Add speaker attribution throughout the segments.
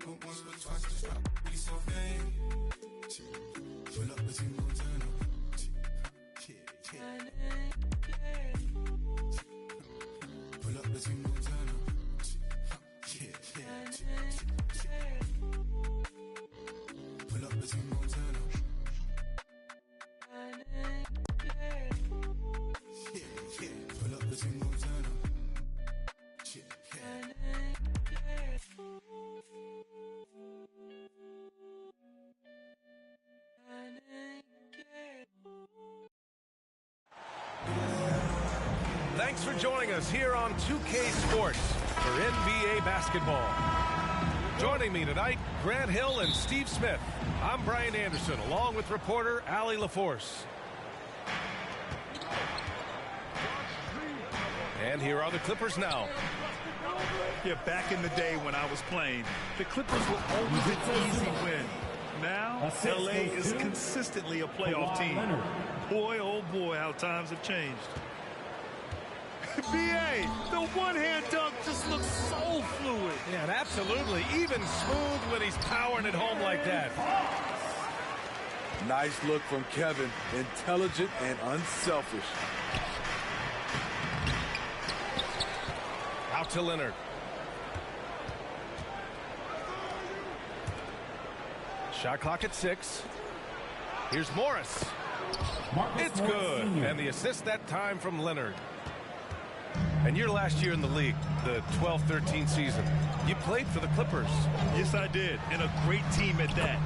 Speaker 1: put once but twice, just stop. We so vain. Pull up, but you gon' turn up. Pull up, but you gon' turn up. Pull up, but you gon' turn up. Pull up, but you gon' turn up.
Speaker 2: Thanks for joining us here on 2K Sports for NBA basketball. Joining me tonight, Grant Hill and Steve Smith. I'm Brian Anderson, along with reporter Allie LaForce. And here are the Clippers now.
Speaker 3: Yeah, back in the day when I was playing, the Clippers were always an easy win. Now, LA is consistently a playoff team. Boy, oh boy, how times have changed. B.A., the one-hand dunk just looks so fluid.
Speaker 2: Yeah, and absolutely. Even smooth when he's powering it home like that.
Speaker 4: Nice look from Kevin. Intelligent and unselfish.
Speaker 2: Out to Leonard. Shot clock at 6. Here's Morris. It's good. And the assist that time from Leonard. And your last year in the league, the 12-13 season, you played for the Clippers.
Speaker 3: Yes, I did. And a great team at that.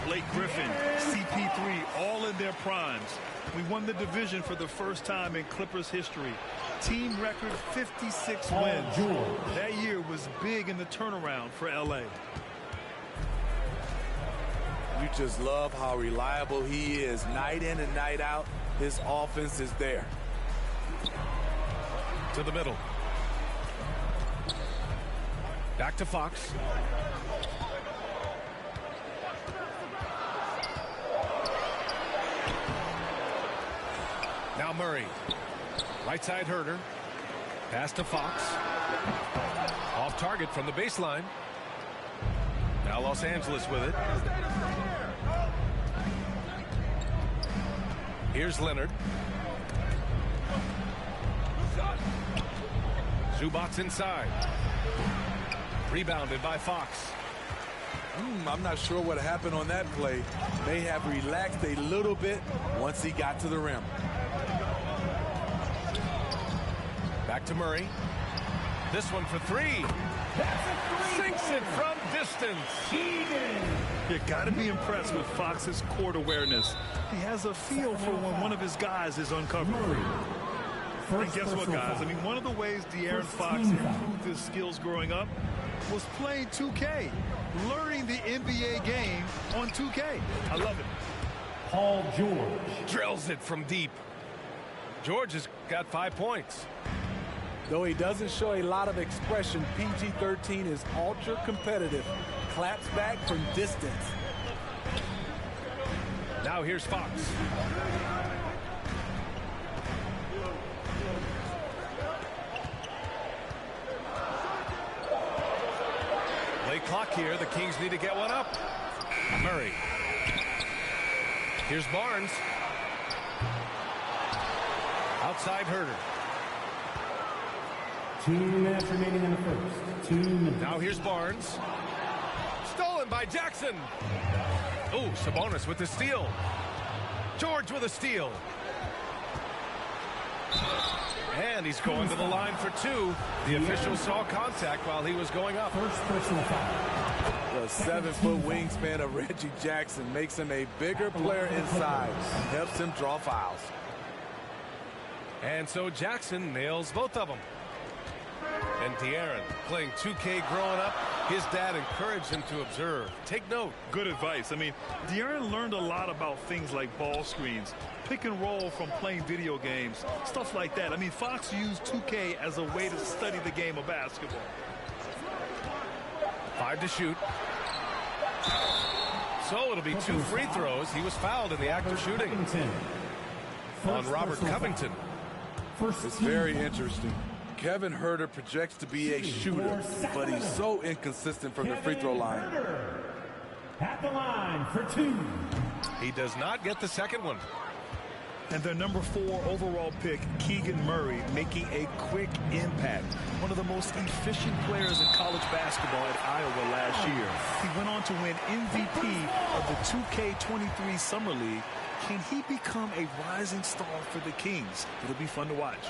Speaker 3: Blake Griffin, CP3, all in their primes. We won the division for the first time in Clippers history. Team record 56 wins. That year was big in the turnaround for LA.
Speaker 4: You just love how reliable he is. Night in and night out, his offense is there.
Speaker 2: To the middle. Back to Fox. Now Murray. Right side Herter. Pass to Fox. Off target from the baseline. Now Los Angeles with it. Here's Leonard. Zubac's inside. Rebounded by Fox.
Speaker 4: I'm not sure what happened on that play. May have relaxed a little bit once he got to the rim.
Speaker 2: Back to Murray. This one for 3. Sinks it from distance.
Speaker 3: You got to be impressed with Fox's court awareness. He has a feel for when one of his guys is uncovered. And guess what, guys? I mean, one of the ways De'Aaron Fox improved his skills growing up was playing 2K, learning the NBA game on 2K. I love it.
Speaker 5: Paul George.
Speaker 2: Drills it from deep. George has got 5 points.
Speaker 4: Though he doesn't show a lot of expression, PG-13 is ultra competitive. Claps back from distance.
Speaker 2: Now here's Fox. Late clock here. The Kings need to get one up. Murray. Here's Barnes. Outside Herter.
Speaker 5: 2 minutes remaining in the first. 2 minutes.
Speaker 2: Now here's Barnes. Stolen by Jackson. Oh, Sabonis with the steal. George with a steal. And he's going to the line for 2. The official saw contact while he was going up.
Speaker 5: First personal foul.
Speaker 4: The 7-foot wingspan of Reggie Jackson makes him a bigger player inside. Helps him draw fouls.
Speaker 2: And so Jackson nails both of them. And De'Aaron playing 2K growing up, his dad encouraged him to observe. Take note.
Speaker 3: Good advice. I mean, De'Aaron learned a lot about things like ball screens, pick and roll from playing video games, stuff like that. I mean, Fox used 2K as a way to study the game of basketball.
Speaker 2: 5 to shoot. So it'll be 2 free throws. He was fouled in the act of shooting on Robert Covington.
Speaker 4: It's very interesting. Kevin Huerter projects to be a shooter, but he's so inconsistent from the free throw line.
Speaker 5: At the line for 2.
Speaker 2: He does not get the second one.
Speaker 3: And their number 4 overall pick, Keegan Murray, making a quick impact. One of the most efficient players in college basketball at Iowa last year. He went on to win MVP of the 2K23 Summer League. Can he become a rising star for the Kings? It'll be fun to watch.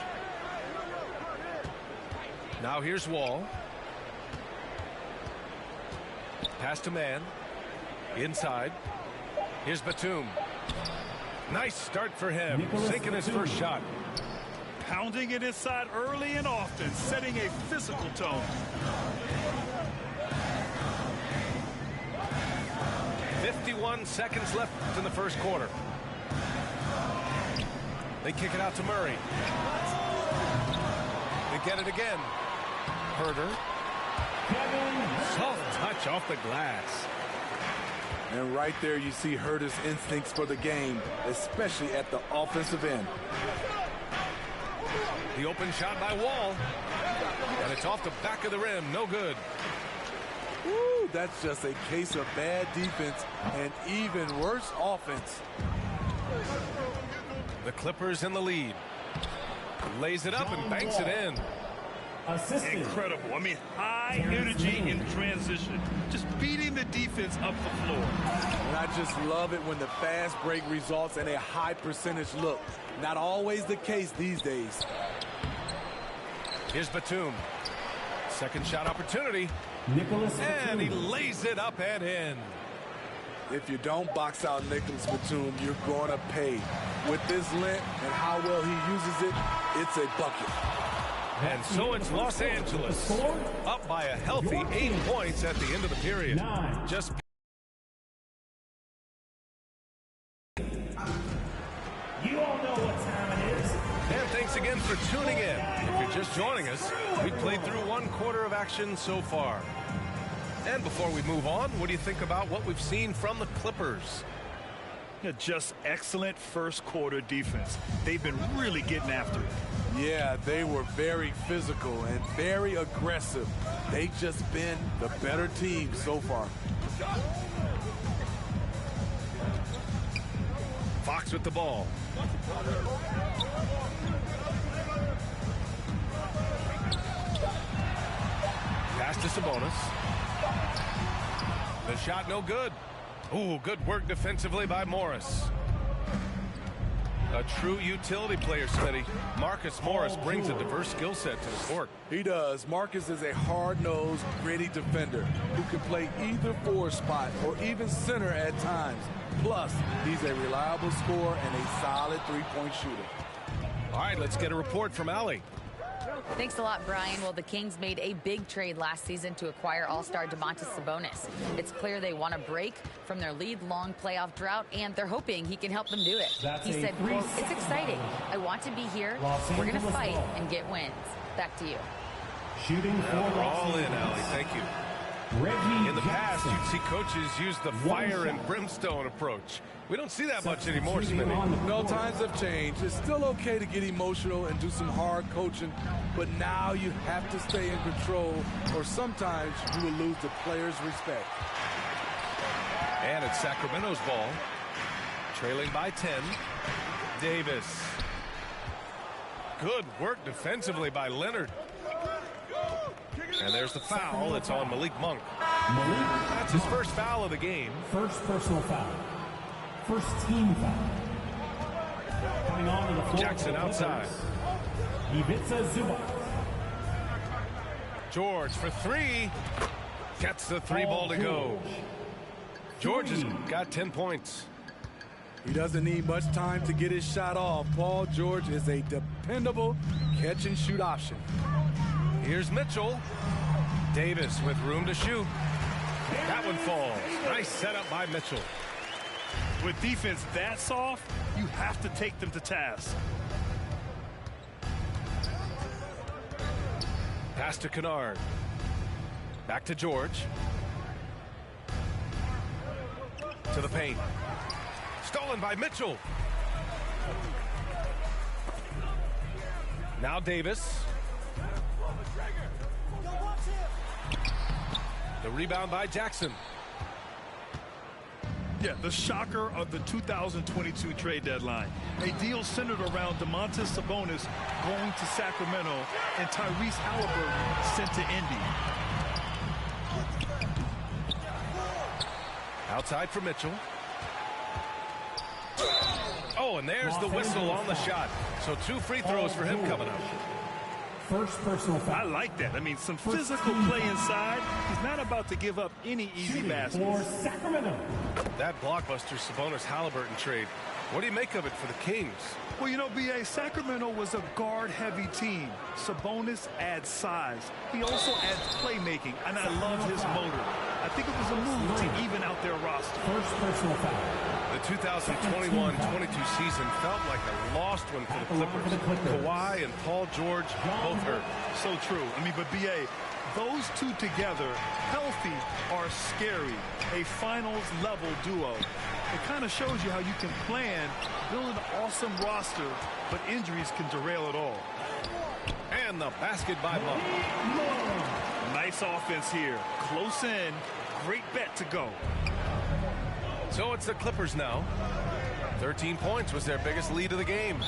Speaker 2: Now here's Wall. Pass to man. Inside. Here's Batum. Nice start for him. Sinking his first shot.
Speaker 3: Pounding it inside early and often, setting a physical tone.
Speaker 2: 51 seconds left in the first quarter. They kick it out to Murray. They get it again. Huerter. Soft touch off the glass.
Speaker 4: And right there you see Huerter's instincts for the game, especially at the offensive end.
Speaker 2: The open shot by Wall. And it's off the back of the rim. No good.
Speaker 4: Woo, that's just a case of bad defense and even worse offense.
Speaker 2: The Clippers in the lead. Lays it up and banks it in.
Speaker 5: Assistant.
Speaker 3: Incredible. I mean, high energy in transition. Just beating the defense up the floor.
Speaker 4: And I just love it when the fast break results in a high percentage look. Not always the case these days.
Speaker 2: Here's Batum. Second shot opportunity.
Speaker 5: Nicholas
Speaker 2: And he
Speaker 5: Batum.
Speaker 2: lays it up and in.
Speaker 4: If you don't box out Nicholas Batum, you're going to pay. With this length and how well he uses it, it's a bucket.
Speaker 2: And so it's Los Angeles up by a healthy 8 points at the end of the period.
Speaker 5: 9.
Speaker 2: Just
Speaker 5: You all know what time it is.
Speaker 2: and thanks again for tuning in. If you're just joining us, we played through 1 quarter of action so far. And before we move on, what do you think about what we've seen from the Clippers?
Speaker 3: Yeah, just excellent first quarter defense. They've been really getting after it.
Speaker 4: Yeah, they were very physical and very aggressive. They've just been the better team so far.
Speaker 2: Fox with the ball. Pass to Sabonis. The shot no good. Ooh, good work defensively by Morris. A true utility player, Smitty. Marcus Morris brings a diverse skill set to the court.
Speaker 4: He does. Marcus is a hard-nosed, gritty defender who can play either forward spot or even center at times. Plus, he's a reliable scorer and a solid three-point shooter.
Speaker 2: All right, let's get a report from Allie.
Speaker 6: Thanks a lot, Brian. Well, the Kings made a big trade last season to acquire all-star Domantas Sabonis. It's clear they want to break from their lead-long playoff drought, and they're hoping he can help them do it. He said, quote, "It's exciting. I want to be here. We're going to fight and get wins." Back to you.
Speaker 5: Shooting for
Speaker 2: We're all in, Allie. Thank you.
Speaker 5: Reggie
Speaker 2: In the past,
Speaker 5: Jackson.
Speaker 2: you'd see coaches use the fire and brimstone approach. We don't see that much anymore, Smitty.
Speaker 4: No, times have changed. It's still okay to get emotional and do some hard coaching, but now you have to stay in control, or sometimes you will lose the players' respect.
Speaker 2: And it's Sacramento's ball. Trailing by 10. Davis. Good work defensively by Leonard. And there's the foul. It's on Malik Monk. That's his first foul of the game.
Speaker 5: First personal foul. First team foul. Coming on to the floor.
Speaker 2: Jackson outside.
Speaker 5: Ivica Zubac.
Speaker 2: George for 3. Gets the 3 ball to go. George has got 10 points.
Speaker 4: He doesn't need much time to get his shot off. Paul George is a dependable catch-and-shoot option.
Speaker 2: Here's Mitchell. Davis with room to shoot. That one falls. Nice setup by Mitchell.
Speaker 3: With defense that soft, you have to take them to task.
Speaker 2: Pass to Kennard. Back to George. To the paint. Stolen by Mitchell. Now Davis. The rebound by Jackson.
Speaker 3: Yeah, the shocker of the 2022 trade deadline. A deal centered around Domantas Sabonis going to Sacramento and Tyrese Halliburton sent to Indy.
Speaker 2: Outside for Mitchell. Oh, and there's the whistle on the shot. So 2 free throws for him coming up.
Speaker 5: First personal
Speaker 3: I
Speaker 5: foul.
Speaker 3: like that. I mean, some physical play inside. He's not about to give up any easy baskets.
Speaker 5: For Sacramento.
Speaker 2: That blockbuster Sabonis-Halliburton trade. What do you make of it for the Kings?
Speaker 3: Well, you know, B.A., Sacramento was a guard-heavy team. Sabonis adds size. He also adds playmaking, and I love his motor. I think it was a move to even out their roster.
Speaker 5: First personal foul.
Speaker 2: The 2021-22 season felt like a lost one for the Clippers. Kawhi and Paul George both hurt.
Speaker 3: So true. I mean, but B.A., those two together, healthy, are scary. A finals-level duo. It kind of shows you how you can plan, build an awesome roster, but injuries can derail it all.
Speaker 2: And the basket by Monk.
Speaker 3: Nice offense here. Close in. Great bet to go.
Speaker 2: So it's the Clippers now. 13 points was their biggest lead of the game.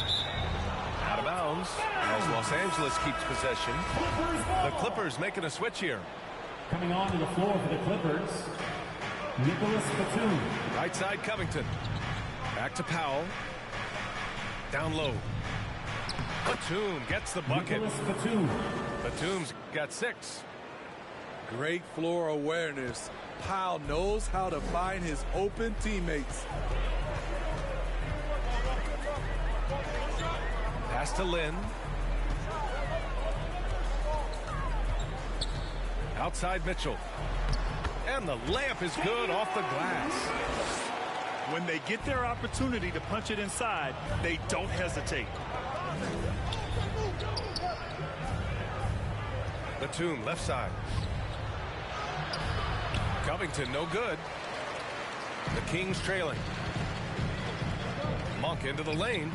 Speaker 2: Out of bounds as Los Angeles keeps possession. The Clippers making a switch here.
Speaker 5: Coming onto the floor for the Clippers, Nicholas Batum.
Speaker 2: Right side Covington. Back to Powell. Down low. Batum gets the bucket.
Speaker 5: Nicholas Batum.
Speaker 2: Batum's got 6.
Speaker 4: Great floor awareness. Powell knows how to find his open teammates.
Speaker 2: Pass to Lynn. Outside Mitchell. And the layup is good off the glass.
Speaker 3: When they get their opportunity to punch it inside, they don't hesitate.
Speaker 2: Batum, left side. Covington, no good. The Kings trailing. Monk into the lane.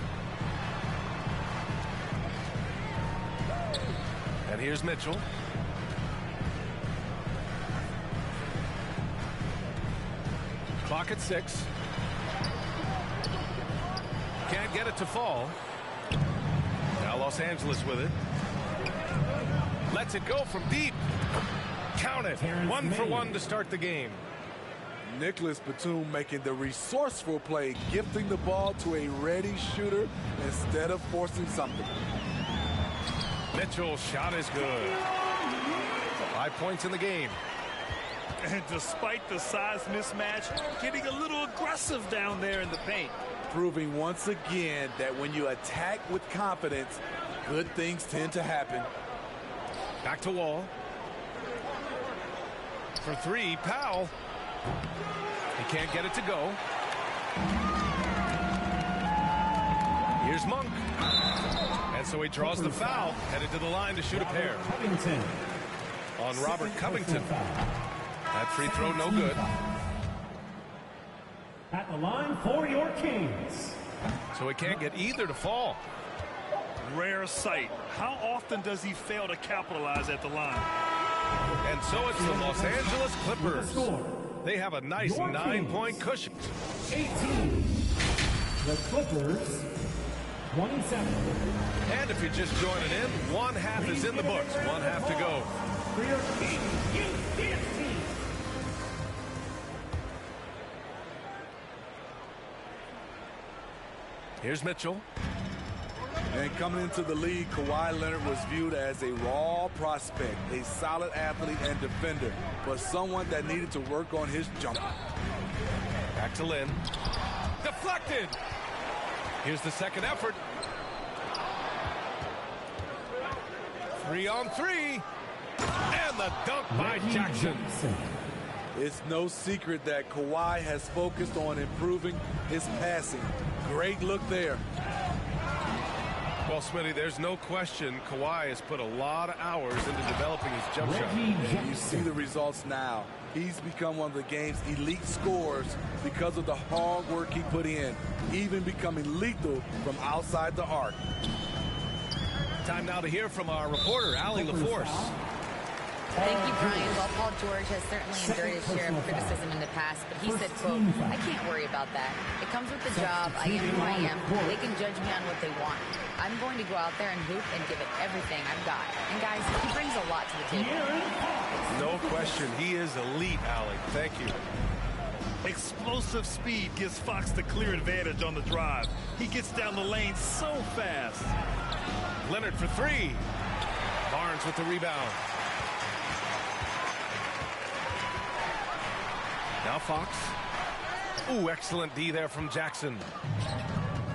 Speaker 2: And here's Mitchell. Clock at 6. Can't get it to fall. Now Los Angeles with it. Lets it go from deep. Count it. 1 for 1 to start the game.
Speaker 4: Nicholas Batum making the resourceful play, gifting the ball to a ready shooter instead of forcing something.
Speaker 2: Mitchell's shot is good. 5 points in the game.
Speaker 3: And despite the size mismatch, getting a little aggressive down there in the paint.
Speaker 4: Proving once again that when you attack with confidence, good things tend to happen.
Speaker 2: Back to Wall. For 3, Powell. He can't get it to go. Here's Monk. And so he draws the foul, headed to the line to shoot a pair.
Speaker 5: Covington.
Speaker 2: On Robert Covington. That free throw no good.
Speaker 5: At the line for your Kings.
Speaker 2: So he can't get either to fall.
Speaker 3: Rare sight. How often does he fail to capitalize at the line?
Speaker 2: And so it's the Los Angeles Clippers. They have a nice 9-point cushion.
Speaker 5: 18. The Clippers, 27.
Speaker 2: And if you're just joining in, 1 half is in the books. 1 half to go.
Speaker 5: For your Kings,
Speaker 2: Here's Mitchell.
Speaker 4: And coming into the league, Kawhi Leonard was viewed as a raw prospect, a solid athlete and defender, but someone that needed to work on his jumper.
Speaker 2: Back to Lynn. Deflected. Here's the second effort. 3 on 3. And the dunk by Jackson.
Speaker 4: It's no secret that Kawhi has focused on improving his passing. Great look there.
Speaker 2: Well, Smitty, there's no question Kawhi has put a lot of hours into developing his jump shot.
Speaker 4: And you see the results now. He's become one of the game's elite scorers because of the hard work he put in, even becoming lethal from outside the arc.
Speaker 2: Time now to hear from our reporter, Allie LaForce.
Speaker 6: Thank you, Brian. Well, Paul George has certainly endured his share of criticism in the past, but he said, quote, "I can't worry about that. It comes with the job. I am who I am. They can judge me on what they want. I'm going to go out there and hoop and give it everything I've got." And guys, he brings a lot to the table.
Speaker 2: No question. He is elite, Allie. Thank you.
Speaker 3: Explosive speed gives Fox the clear advantage on the drive. He gets down the lane so fast.
Speaker 2: Leonard for three. Barnes with the rebound. Now Fox. Ooh, excellent D there from Jackson.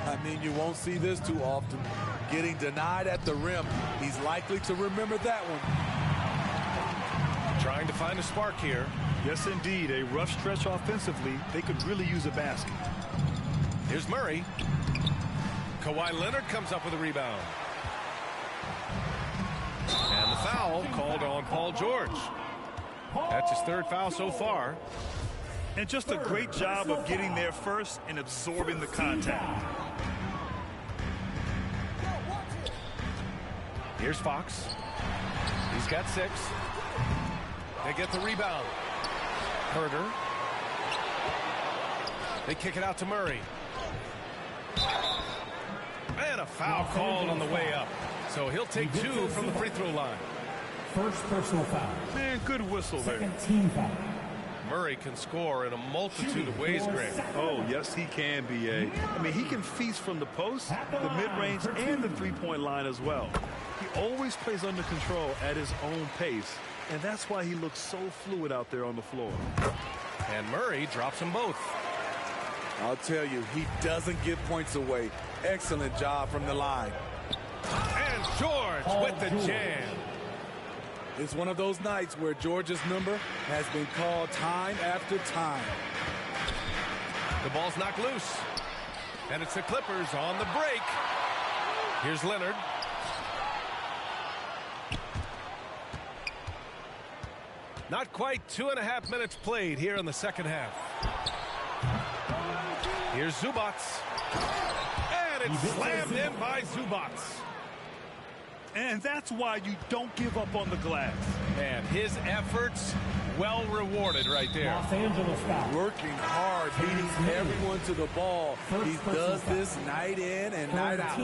Speaker 4: I mean, you won't see this too often. Getting denied at the rim. He's likely to remember that one.
Speaker 2: Trying to find a spark here.
Speaker 3: Yes, indeed. A rough stretch offensively. They could really use a basket.
Speaker 2: Here's Murray. Kawhi Leonard comes up with a rebound. And the foul called on Paul George. That's his third foul so far.
Speaker 3: And just a great job of getting there first and absorbing the contact.
Speaker 2: Here's Fox. He's got 6. They get the rebound. Herter. They kick it out to Murray. And a foul called on the way up. So he'll take 2 from the free throw line.
Speaker 5: First personal foul.
Speaker 3: Man, good whistle there.
Speaker 5: Second team foul.
Speaker 2: Murray can score in a multitude of ways, Greg.
Speaker 3: Oh, yes, he can, B.A. I mean, he can feast from the post, the mid-range, and the three-point line as well. He always plays under control at his own pace, and that's why he looks so fluid out there on the floor.
Speaker 2: And Murray drops them both.
Speaker 4: I'll tell you, he doesn't give points away. Excellent job from the line.
Speaker 2: And George with the jam.
Speaker 4: It's one of those nights where George's number has been called time after time.
Speaker 2: The ball's knocked loose. And it's the Clippers on the break. Here's Leonard. Not quite 2.5 minutes played here in the second half. Here's Zubats. And it's slammed in by Zubats.
Speaker 3: And that's why you don't give up on the glass.
Speaker 2: And his efforts well rewarded right there.
Speaker 5: Los Angeles foul.
Speaker 4: Working hard, beating everyone to the ball. He does this night in and night out.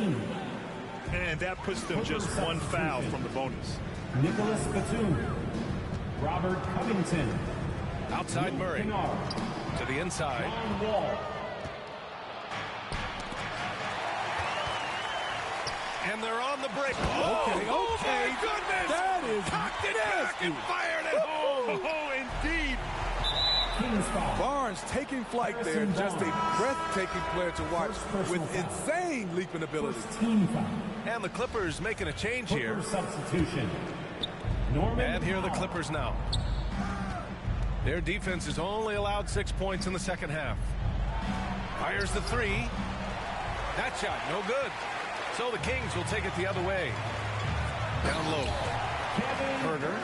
Speaker 3: And that puts them just one foul from the bonus.
Speaker 5: Nicholas Batum. Robert Covington.
Speaker 2: Outside Murray. To the inside.
Speaker 5: John Wall.
Speaker 2: And they're on the break.
Speaker 4: Okay.
Speaker 2: Oh my goodness!
Speaker 4: That is
Speaker 2: cocked it back and fired it home.
Speaker 3: Oh, indeed.
Speaker 5: Kings foul.
Speaker 4: Barnes taking flight there. Just a breathtaking player to watch with insane leaping ability.
Speaker 5: First team foul.
Speaker 2: And the Clippers making a change here.
Speaker 5: Clipper substitution. Norman
Speaker 2: And here are the
Speaker 5: Powell.
Speaker 2: Clippers now. Their defense has only allowed 6 points in the second half. Fires the 3. That shot, no good. So the Kings will take it the other way. Down low. Herter.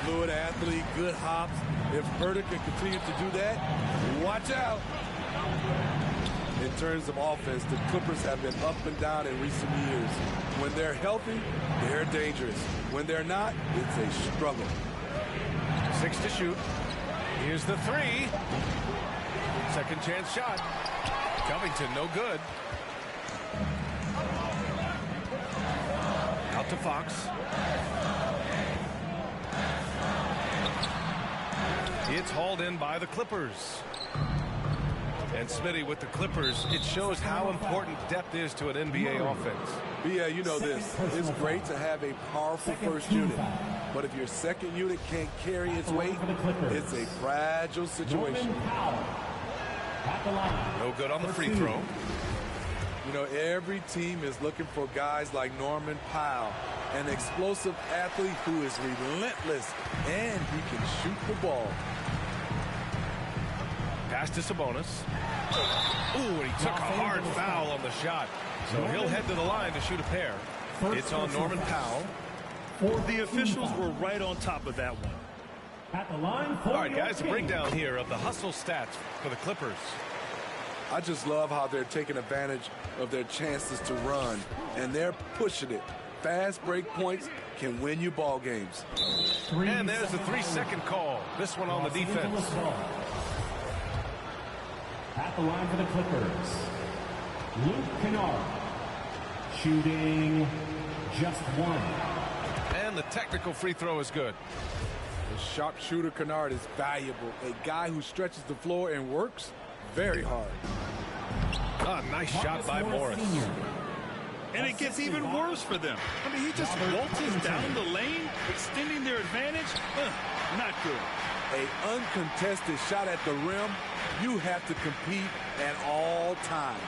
Speaker 4: Fluid athlete, good hops. If Herter can continue to do that, watch out. In terms of offense, the Clippers have been up and down in recent years. When they're healthy, they're dangerous. When they're not, it's a struggle.
Speaker 2: 6 to shoot. Here's the 3. Second chance shot. Covington, no good. Out to Fox. It's hauled in by the Clippers. And Smitty with the Clippers, it shows how important depth is to an NBA offense.
Speaker 4: Yeah, you know this. It's great to have a powerful first unit. But if your second unit can't carry its weight, it's a fragile situation.
Speaker 5: Norman Powell. At the line.
Speaker 2: No good on the free throw.
Speaker 4: You know, every team is looking for guys like Norman Powell, an explosive athlete who is relentless, and he can shoot the ball.
Speaker 2: Pass to Sabonis. Ooh, and he took a hard foul on the shot. So he'll head to the line to shoot a pair. It's on Norman Powell.
Speaker 3: The officials were right on top of that one.
Speaker 5: At the line for
Speaker 2: All right, guys, a
Speaker 5: your
Speaker 2: breakdown here of the hustle stats for the Clippers.
Speaker 4: I just love how they're taking advantage of their chances to run, and they're pushing it. Fast break points can win you ball games.
Speaker 2: And there's the 3-second call. This one on the defense.
Speaker 5: At the line for the Clippers, Luke Kennard, shooting just one.
Speaker 2: And the technical free throw is good.
Speaker 4: The sharpshooter Kennard is valuable. A guy who stretches the floor and works very hard.
Speaker 2: A nice shot by Morris.
Speaker 3: And it gets even worse for them. I mean, he just waltzes down the lane, extending their advantage. Not good.
Speaker 4: An uncontested shot at the rim, you have to compete at all times.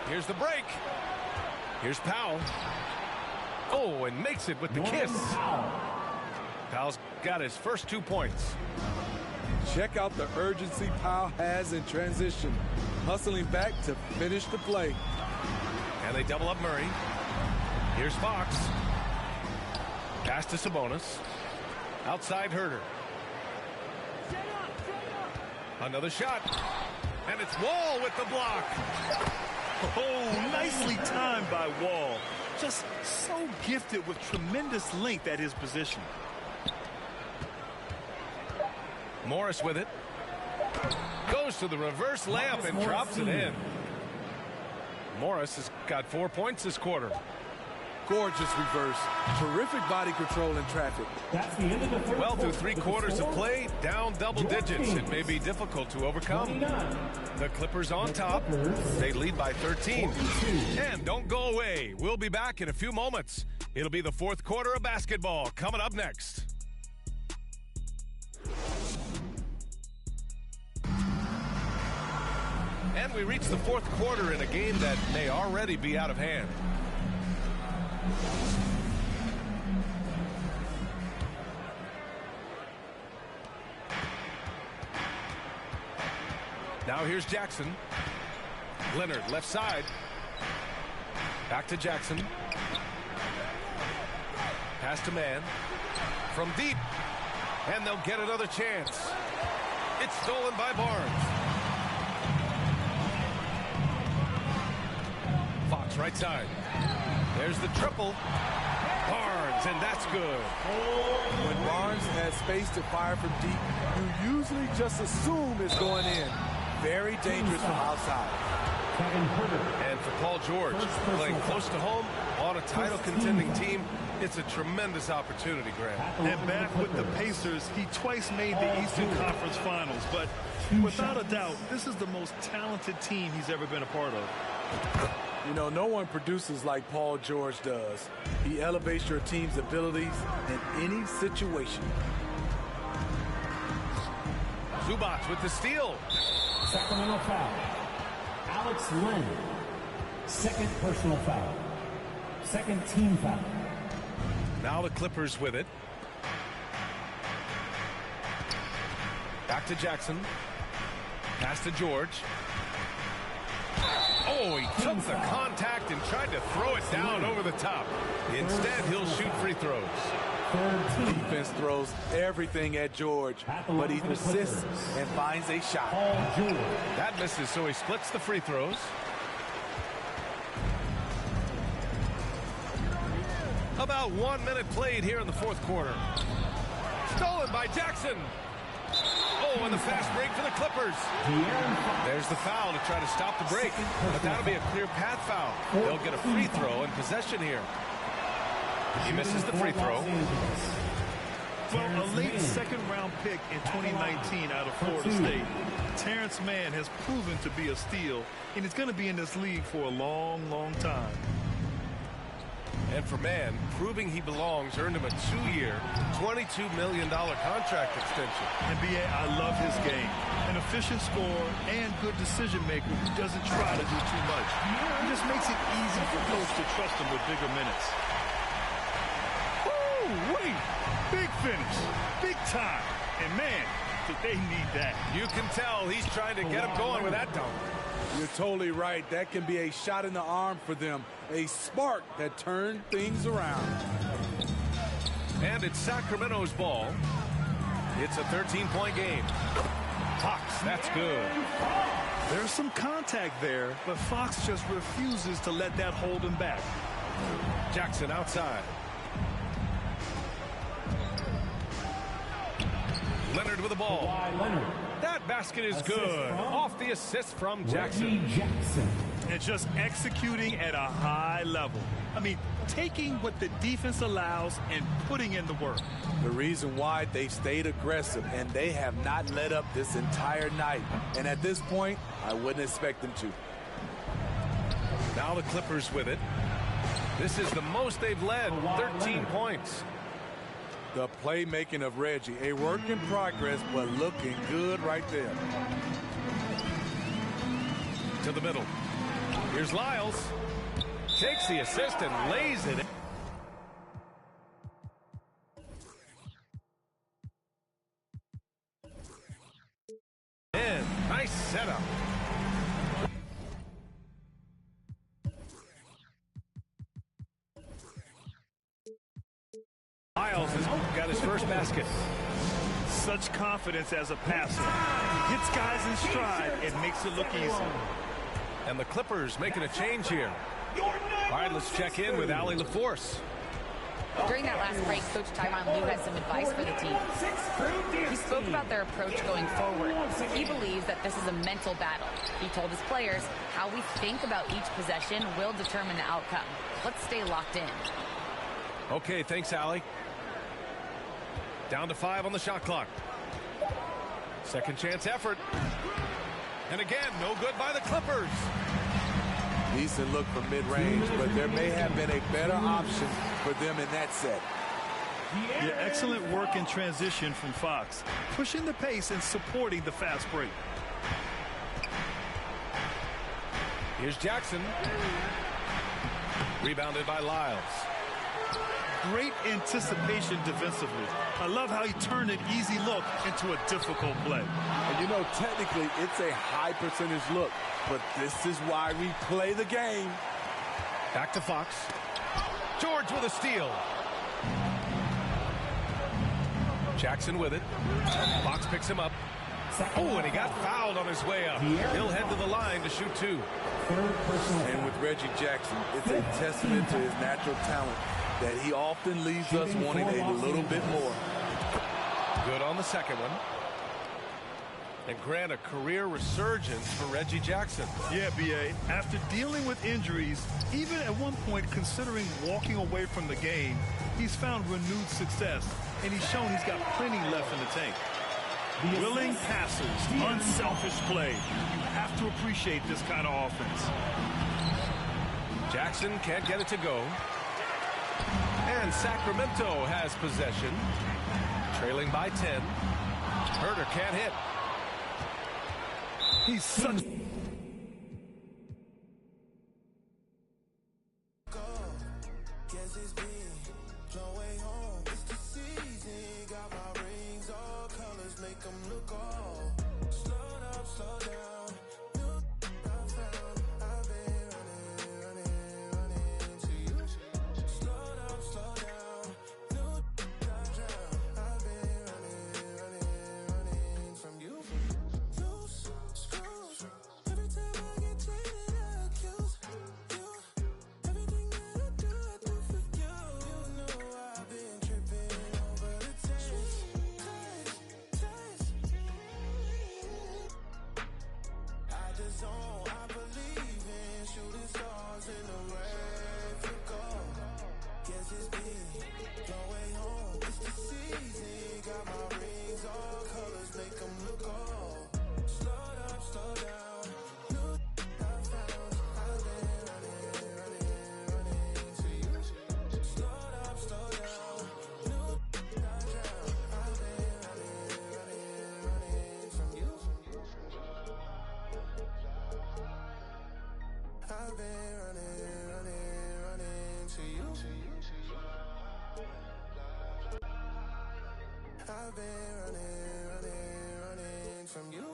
Speaker 2: Here's the break. Here's Powell. Oh, and makes it with the kiss. Powell's got his first 2 points.
Speaker 4: Check out the urgency Powell has in transition, hustling back to finish the play.
Speaker 2: And they double up Murray. Here's Fox. Pass to Sabonis. Outside Herter. Another shot. And it's Wall with the block.
Speaker 3: Oh, nicely timed by Wall. Just so gifted with tremendous length at his position.
Speaker 2: Morris with it. Goes to the reverse layup and drops it in. Morris has got 4 points this quarter.
Speaker 4: Gorgeous reverse. Terrific body control in traffic.
Speaker 5: That's the end of the third
Speaker 2: Well, through
Speaker 5: quarter.
Speaker 2: 3 quarters of play, down double digits. It may be difficult to overcome. The Clippers on top. They lead by 13. And don't go away. We'll be back in a few moments. It'll be the fourth quarter of basketball coming up next. And we reach the fourth quarter in a game that may already be out of hand. Now here's Jackson. Leonard left side. Back to Jackson. Pass to Mann. From deep. And they'll get another chance. It's stolen by Barnes. Fox right side. There's the triple. Barnes, and that's good.
Speaker 4: When Barnes has space to fire from deep, you usually just assume it's going in. Very dangerous from outside.
Speaker 2: And for Paul George, playing close to home on a title contending team, it's a tremendous opportunity, Grant.
Speaker 3: And back with the Pacers, he twice made the Eastern Conference Finals, but without a doubt, this is the most talented team he's ever been a part of.
Speaker 4: You know, no one produces like Paul George does. He elevates your team's abilities in any situation.
Speaker 2: Zubac with the steal.
Speaker 5: Sacramento foul. Alex Len. Second personal foul. Second team foul.
Speaker 2: Now the Clippers with it. Back to Jackson. Pass to George. Oh, he took the contact and tried to throw it down over the top. Instead, he'll shoot free throws.
Speaker 4: Defense throws everything at George, but he persists and finds a shot.
Speaker 2: That misses, so he splits the free throws. About 1 minute played here in the fourth quarter. Stolen by Jackson. Oh, and the fast break for the Clippers. There's the foul to try to stop the break, but that'll be a clear path foul. They'll get a free throw in possession here. He misses the free throw.
Speaker 3: Well, a late second-round pick in 2019 out of Florida State. Terrence Mann has proven to be a steal, and he's going to be in this league for a long, long time.
Speaker 2: And for Mann, proving he belongs earned him a 2-year, $22 million contract extension.
Speaker 3: And B.A., I love his game. An efficient scorer and good decision maker who doesn't try to do too much. He just makes it easy for coach to trust him with bigger minutes. Wait, big finish, big time, and man, did they need that.
Speaker 2: You can tell he's trying to get him going with that dunk.
Speaker 4: You're totally right. That can be a shot in the arm for them, a spark that turned things around.
Speaker 2: And it's Sacramento's ball. It's a 13-point game. Fox, that's good.
Speaker 3: There's some contact there, but Fox just refuses to let that hold him back.
Speaker 2: Jackson outside. Leonard with the ball.
Speaker 5: Leonard.
Speaker 2: That basket is good. Off the assist from
Speaker 5: Reggie
Speaker 2: Jackson.
Speaker 5: Jackson.
Speaker 3: And just executing at a high level. I mean, taking what the defense allows and putting in the work.
Speaker 4: The reason why they stayed aggressive, and they have not let up this entire night. And at this point, I wouldn't expect them to.
Speaker 2: Now the Clippers with it. This is the most they've led, 13 points.
Speaker 4: The playmaking of Reggie, a work in progress, but looking good right there.
Speaker 2: To the middle. Here's Lyles. Takes the assist and lays it. And nice setup. Lyles has got his first basket.
Speaker 3: Such confidence as a passer. He hits guys in stride and makes it look easy.
Speaker 2: And the Clippers making a change here. All right, let's check in with Allie LaForce.
Speaker 6: During that last break, Coach Tyronn Lue had some advice for the team. He spoke about their approach going forward. He believes that this is a mental battle. He told his players how we think about each possession will determine the outcome. Let's stay locked in.
Speaker 2: Okay, thanks, Allie. Down to 5 on the shot clock. Second chance effort. And again, no good by the Clippers.
Speaker 4: Decent look from mid-range, but there may have been a better option for them in that set.
Speaker 3: Yeah, excellent work in transition from Fox. Pushing the pace and supporting the fast break.
Speaker 2: Here's Jackson. Rebounded by Lyles.
Speaker 3: Great anticipation defensively. I love how he turned an easy look into a difficult play.
Speaker 4: And you know, technically, it's a high percentage look, but this is why we play the game.
Speaker 2: Back to Fox. George with a steal. Jackson with it. Fox picks him up. Oh, and he got fouled on his way up. He'll head to the line to shoot 2.
Speaker 4: And with Reggie Jackson, it's a testament to his natural talent that he often leaves us wanting a little bit more.
Speaker 2: Good on the second one. And grant a career resurgence for Reggie Jackson.
Speaker 3: Yeah, B.A., after dealing with injuries, even at one point considering walking away from the game, he's found renewed success, and he's shown he's got plenty left in the tank. Willing passers, unselfish play. You have to appreciate this kind of offense.
Speaker 2: Jackson can't get it to go. And Sacramento has possession. Trailing by 10. Herter can't hit.
Speaker 3: He's such...
Speaker 1: I've been running from you.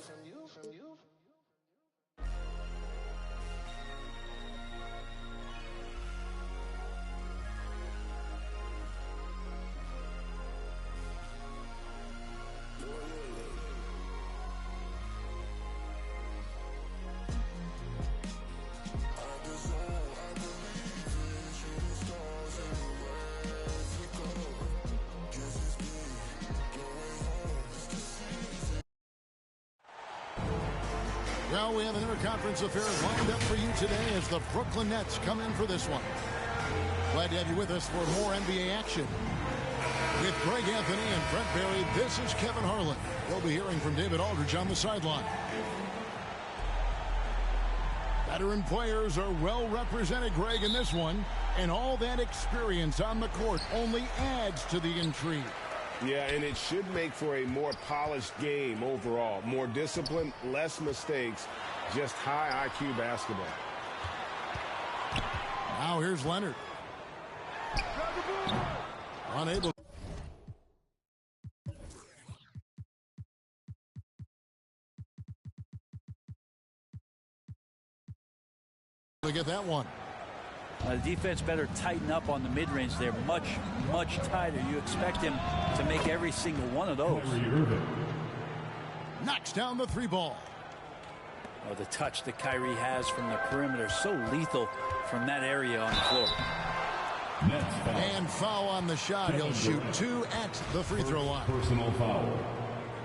Speaker 7: Well, we have an interconference affair lined up for you today as the Brooklyn Nets come in for this one. Glad to have you with us for more NBA action. With Greg Anthony and Brent Barry, this is Kevin Harlan. We'll be hearing from David Aldridge on the sideline. Veteran players are well represented, Greg, in this one. And all that experience on the court only adds to the intrigue.
Speaker 8: Yeah, and it should make for a more polished game overall. More discipline, less mistakes, just high IQ basketball.
Speaker 7: Now here's Leonard. Unable to get that one.
Speaker 9: The defense better tighten up on the mid-range there. Much tighter. You expect him to make every single one of those.
Speaker 7: Knocks down the three ball.
Speaker 9: Oh, the touch that Kyrie has from the perimeter. So lethal from that area on the floor.
Speaker 7: And foul on the shot. He'll shoot 2 at the free throw line.
Speaker 5: Personal foul.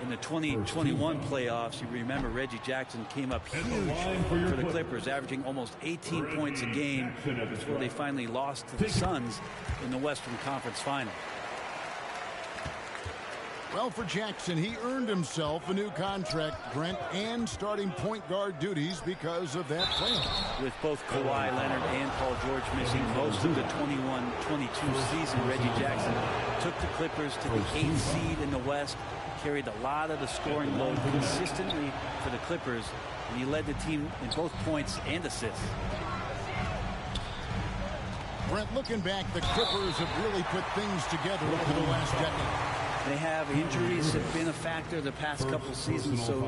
Speaker 9: In the 2021 playoffs, you remember Reggie Jackson came up huge for the Clippers, averaging almost 18 points a game before they finally lost to the Suns in the Western Conference Final.
Speaker 7: Well, for Jackson, he earned himself a new contract, Brent, and starting point guard duties because of that playoff.
Speaker 9: With both Kawhi Leonard and Paul George missing most of the 21-22 season, Reggie Jackson took the Clippers to the 8th seed in the West, carried a lot of the scoring load consistently for the Clippers, and he led the team in both points and assists.
Speaker 7: Brent, looking back, the Clippers have really put things together over the last decade.
Speaker 9: They have injuries have been a factor the past couple seasons, so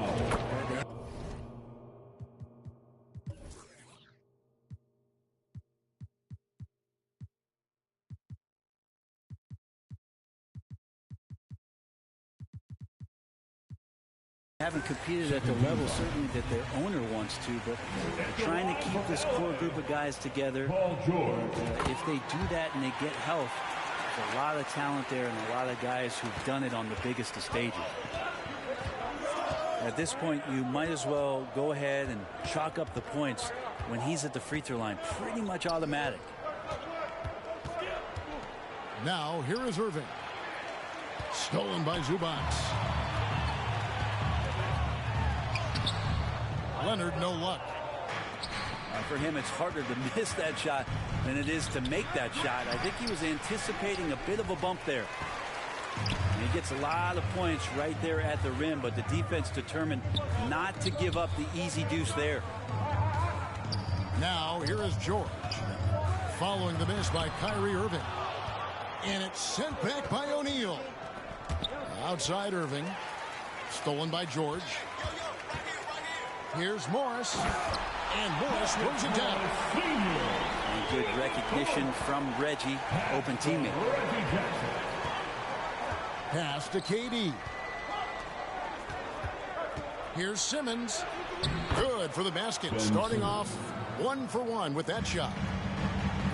Speaker 9: haven't competed at the level certainly that their owner wants to, but they're trying to keep this core group of guys together. If they do that and they get health, there's a lot of talent there and a lot of guys who've done it on the biggest of stages. At this point, you might as well go ahead and chalk up the points when he's at the free throw line. Pretty much automatic.
Speaker 7: Now, here is Irving. Stolen by Zubac. Leonard, no luck.
Speaker 9: For him, it's harder to miss that shot than it is to make that shot. I think he was anticipating a bit of a bump there. And he gets a lot of points right there at the rim, but the defense determined not to give up the easy deuce there.
Speaker 7: Now, here is George. Following the miss by Kyrie Irving. And it's sent back by O'Neal. Outside Irving. Stolen by George. Here's Morris. And Morris throws it down.
Speaker 9: And good recognition from Reggie, open teammate.
Speaker 7: Pass to KD. Here's Simmons. Good for the basket. Starting off 1 for 1 with that shot.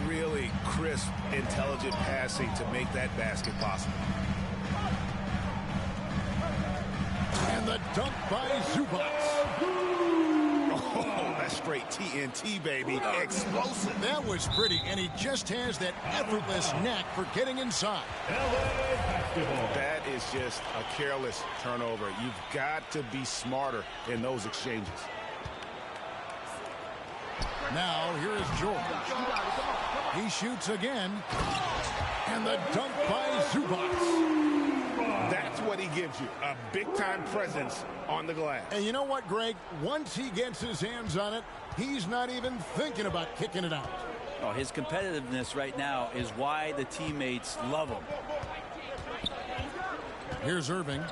Speaker 8: Really crisp, intelligent passing to make that basket possible.
Speaker 7: And the dunk by Zubac.
Speaker 8: Oh, that's straight TNT, baby. Explosive.
Speaker 7: That was pretty, and he just has that effortless knack for getting inside.
Speaker 8: That is just a careless turnover. You've got to be smarter in those exchanges.
Speaker 7: Now, here is George. He shoots again. And the dunk by Zubac.
Speaker 8: That's what he gives you, a big-time presence on the glass.
Speaker 7: And you know what, Greg? Once he gets his hands on it, he's not even thinking about kicking it out.
Speaker 9: Oh, his competitiveness right now is why the teammates love him.
Speaker 7: Here's Irving.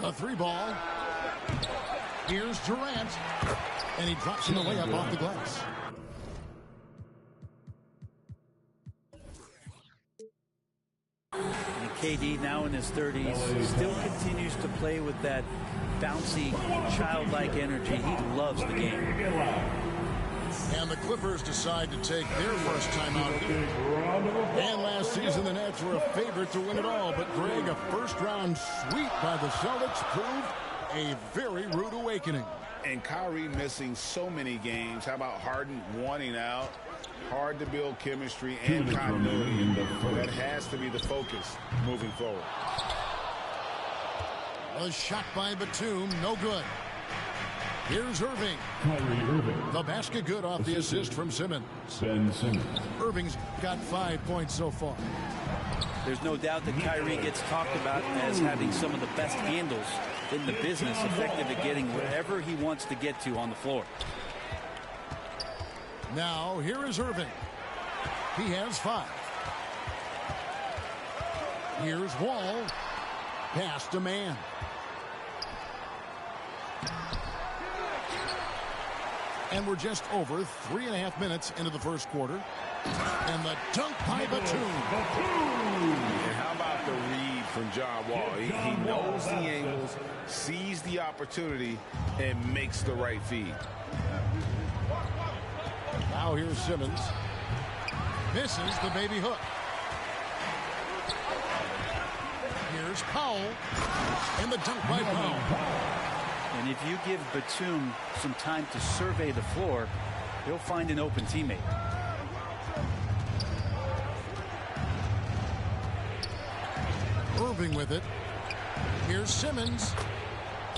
Speaker 7: The three ball. Here's Durant. And he drops him the layup off the glass.
Speaker 9: And KD, now in his 30s, still continues to play with that bouncy, childlike energy. He loves the game.
Speaker 7: And the Clippers decide to take their first time out. And last season, the Nets were a favorite to win it all. But, Greg, a first-round sweep by the Celtics proved a very rude awakening.
Speaker 8: And Kyrie missing so many games. How about Harden wanting out? Hard to build chemistry and continuity. That has to be the focus moving forward.
Speaker 7: A shot by Batum, no good. Here's Irving.
Speaker 5: Kyrie Irving.
Speaker 7: The basket good off the assist from Simmons.
Speaker 5: Ben Simmons.
Speaker 7: Irving's got 5 points so far.
Speaker 9: There's no doubt that Kyrie gets talked about as having some of the best handles in the business, effective at getting wherever he wants to get to on the floor.
Speaker 7: Now, here is Irving. He has 5. Here's Wall. Pass to man. And we're just over 3.5 minutes into the first quarter. And the dunk by Batum.
Speaker 8: And how about the read from John Wall? He knows the angles, sees the opportunity, and makes the right feed.
Speaker 7: Now here's Simmons. Misses the baby hook. Here's Powell. And the dunk by Powell.
Speaker 9: And if you give Batum some time to survey the floor, he'll find an open teammate.
Speaker 7: Irving with it. Here's Simmons.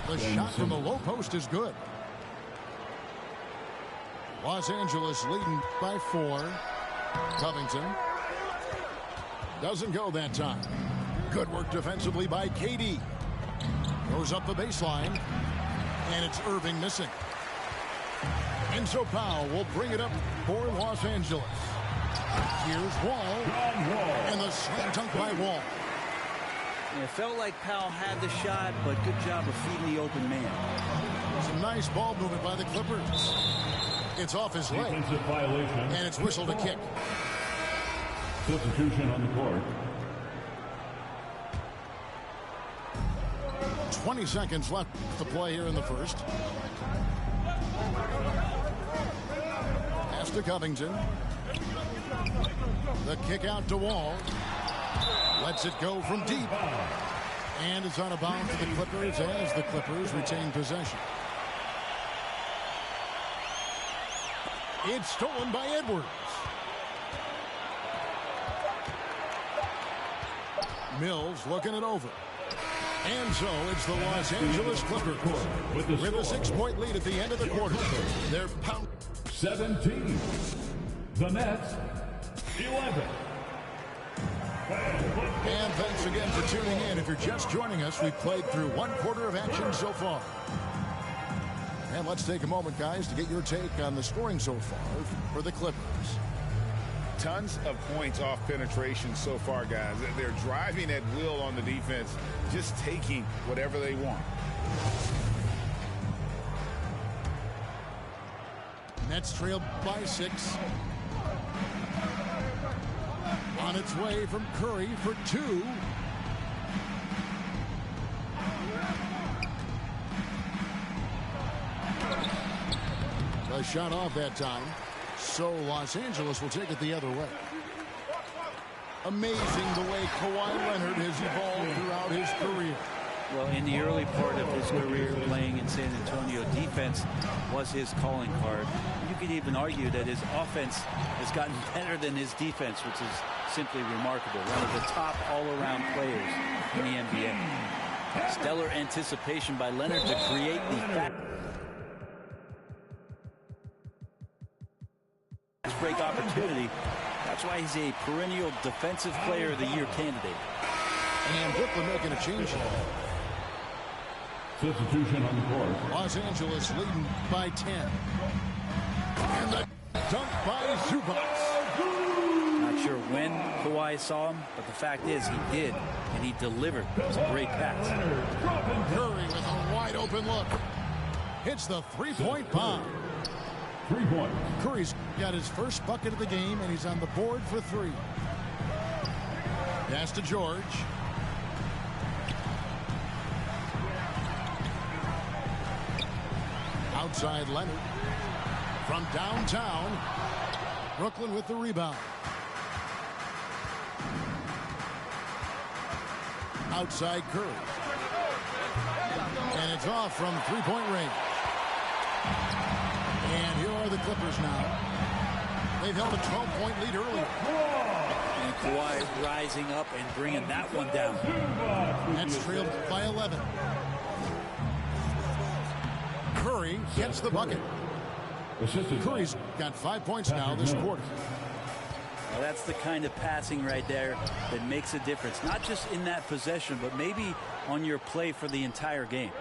Speaker 7: The shot from the low post is good. Los Angeles leading by 4. Covington. Doesn't go that time. Good work defensively by KD. Goes up the baseline. And it's Irving missing. And so Powell will bring it up for Los Angeles. Here's Wall. And the slam dunk by Wall.
Speaker 9: It felt like Powell had the shot, but good job of feeding the open man.
Speaker 7: Some nice ball movement by the Clippers. It's off his leg.
Speaker 5: Defensive violation.
Speaker 7: And it's whistled a kick.
Speaker 5: Substitution on the court.
Speaker 7: 20 seconds left to play here in the first. Pass to Covington. The kick out to Wall. Lets it go from deep. And it's out of bounds to the Clippers as the Clippers retain possession. It's stolen by Edwards. Mills looking it over. And so it's the Los Angeles Clippers with a 6-point lead at the end of the quarter. They're pound
Speaker 5: 17. The Nets 11.
Speaker 7: And thanks again for tuning in. If you're just joining us, we've played through 1 quarter of action so far. And let's take a moment, guys, to get your take on the scoring so far for the Clippers.
Speaker 8: Tons of points off penetration so far, guys. They're driving at will on the defense, just taking whatever they want.
Speaker 7: Nets trail by 6. On its way from Curry for 2. A shot off that time. So Los Angeles will take it the other way. Amazing the way Kawhi Leonard has evolved throughout his career.
Speaker 9: Well, in the early part of his career playing in San Antonio, defense was his calling card. You could even argue that his offense has gotten better than his defense, which is simply remarkable. One of the top all-around players in the NBA. Stellar anticipation by Leonard to create the break opportunity. That's why he's a perennial Defensive Player of the Year candidate.
Speaker 7: And Brooklyn making a change.
Speaker 5: Substitution on the court.
Speaker 7: Los Angeles leading by 10. And the dunk by Zubac.
Speaker 9: Not sure when Kawhi saw him, but the fact is he did, and he delivered. It's a great pass.
Speaker 7: Curry with a wide open look. Hits the 3-point bomb.
Speaker 5: 3 points.
Speaker 7: Curry's got his first bucket of the game, and he's on the board for 3. Pass to George. Outside Leonard. From downtown. Brooklyn with the rebound. Outside Curry. And it's off from 3-point range. And here are the Clippers now. They've held a 12-point lead earlier.
Speaker 9: And Kawhi rising up and bringing that one down.
Speaker 7: Nets trailed by 11. Curry gets the bucket. Curry's got 5 points now this quarter.
Speaker 9: Well, that's the kind of passing right there that makes a difference. Not just in that possession, but maybe on your play for the entire game.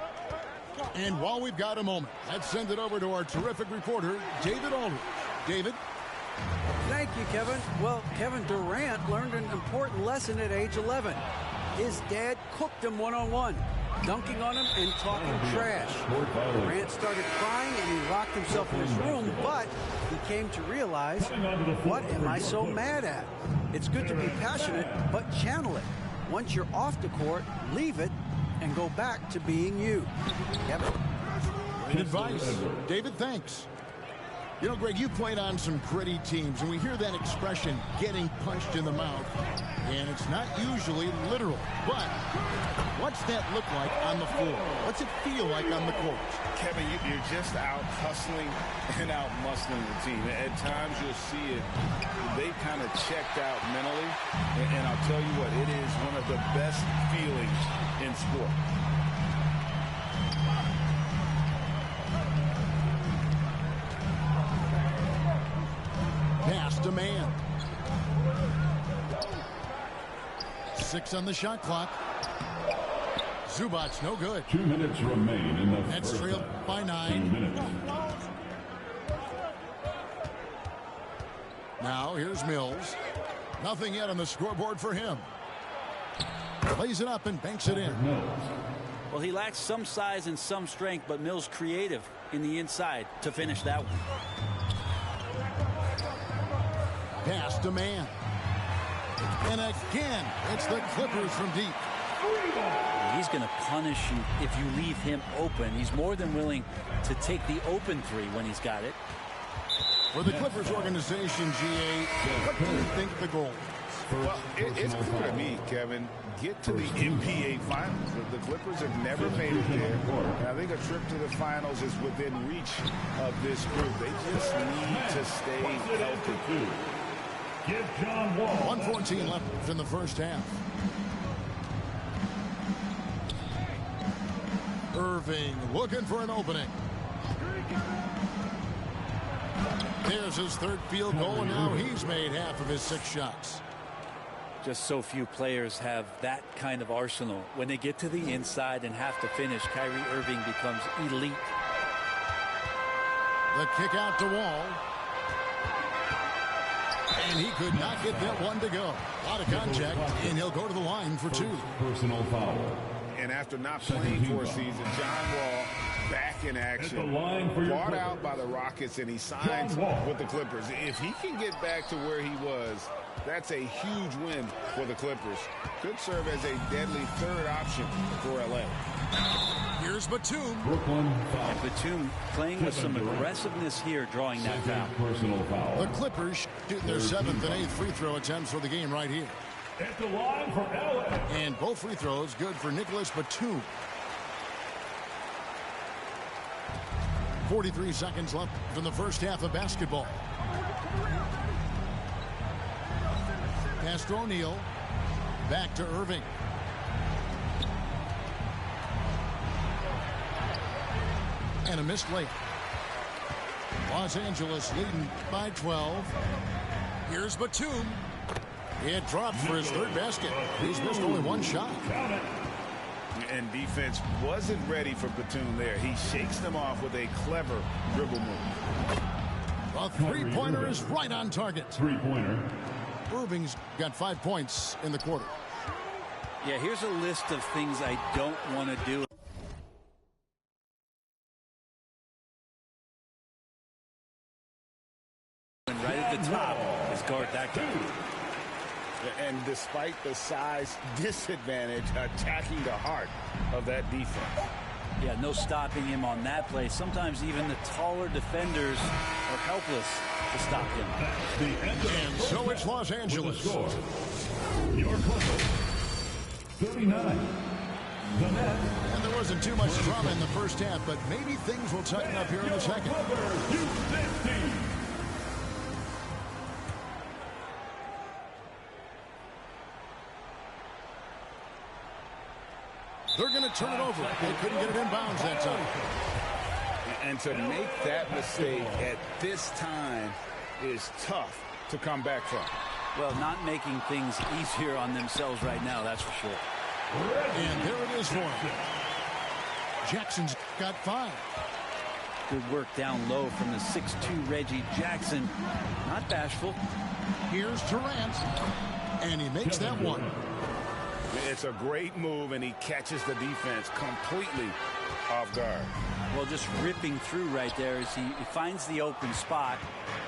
Speaker 7: And while we've got a moment, let's send it over to our terrific reporter, David Aldridge. David?
Speaker 10: Thank you, Kevin. Well, Kevin Durant learned an important lesson at age 11. His dad cooked him one-on-one, dunking on him and talking trash. Durant started crying and he locked himself in his room, but he came to realize, what am I so mad at? It's good to be passionate, but channel it. Once you're off the court, leave it and go back to being you. Kevin?
Speaker 7: Great advice. David, thanks. You know, Greg, you played on some gritty teams, and we hear that expression, getting punched in the mouth, and it's not usually literal. But what's that look like on the floor? What's it feel like on the court?
Speaker 8: Kevin, you're just out hustling and out muscling the team. At times you'll see it. They've kind of checked out mentally, and I'll tell you what, it is one of the best feelings in sport.
Speaker 7: Pass to man. 6 on the shot clock. Zubac's no good.
Speaker 11: 2 minutes remain in the
Speaker 7: Nets
Speaker 11: first
Speaker 7: trailed
Speaker 11: half.
Speaker 7: by 9.
Speaker 11: 2 minutes.
Speaker 7: Now here's Mills. Nothing yet on the scoreboard for him. Plays it up and banks it in.
Speaker 9: Well, he lacks some size and some strength, but Mills creative in the inside to finish that one.
Speaker 7: Pass to man. And again, it's the Clippers from deep.
Speaker 9: He's going to punish you if you leave him open. He's more than willing to take the open three when he's got it.
Speaker 7: For the Clippers organization, GA, what do you think the goal is?
Speaker 8: Well, it's clear to me, Kevin. Get to the NBA Finals. The Clippers have never made it there. And I think a trip to the Finals is within reach of this group. They just need to stay healthy.
Speaker 11: Give John Wall.
Speaker 7: 1:14 left in the first half. Irving looking for an opening. There's his third field goal, and now he's made half of his 6 shots.
Speaker 9: Just so few players have that kind of arsenal. When they get to the inside and have to finish, Kyrie Irving becomes elite.
Speaker 7: The kick out to Wall. And he could not get that one to go. A lot of contact, and he'll go to the line for 2.
Speaker 11: Personal foul.
Speaker 8: And after not playing for a season, John Wall back in action. Bought out by the Rockets, and he signs with the Clippers. If he can get back to where he was, that's a huge win for the Clippers. Could serve as a deadly third option for LA.
Speaker 7: Here's Batum.
Speaker 11: Brooklyn foul.
Speaker 9: And Batum playing with some aggressiveness here, drawing that foul.
Speaker 11: Personal foul.
Speaker 7: The Clippers shooting their 7th and 8th free throw attempts for the game right here.
Speaker 11: At the line for LA.
Speaker 7: And both free throws good for Nicholas Batum. 43 seconds left in the first half of basketball. Pass to O'Neal. Back to Irving. And a missed layup. Los Angeles leading by 12. Here's Batum. It dropped for his 3rd basket. He's missed only 1 shot.
Speaker 8: And defense wasn't ready for Batum there. He shakes them off with a clever dribble move.
Speaker 7: A 3-pointer is right on target.
Speaker 11: 3-pointer.
Speaker 7: Irving's got 5 points in the quarter.
Speaker 9: Yeah, here's a list of things I don't want to do. And right at the top is guard that guy.
Speaker 8: And despite the size disadvantage, attacking the heart of that defense.
Speaker 9: Yeah, no stopping him on that play. Sometimes even the taller defenders are helpless to stop him.
Speaker 7: And so it's Los Angeles.
Speaker 11: Your Clippers, 39.
Speaker 7: And there wasn't too much drama in the first half, but maybe things will tighten up here in the second. They're going to turn it over. They couldn't get it in bounds that time.
Speaker 8: And to make that mistake at this time is tough to come back from.
Speaker 9: Well, not making things easier on themselves right now, that's for sure.
Speaker 7: And there it is for him. Jackson's got 5.
Speaker 9: Good work down low from the 6'2" Reggie Jackson. Not bashful.
Speaker 7: Here's Durant. And he makes that one.
Speaker 8: It's a great move, and he catches the defense completely off guard.
Speaker 9: Well, just ripping through right there as he finds the open spot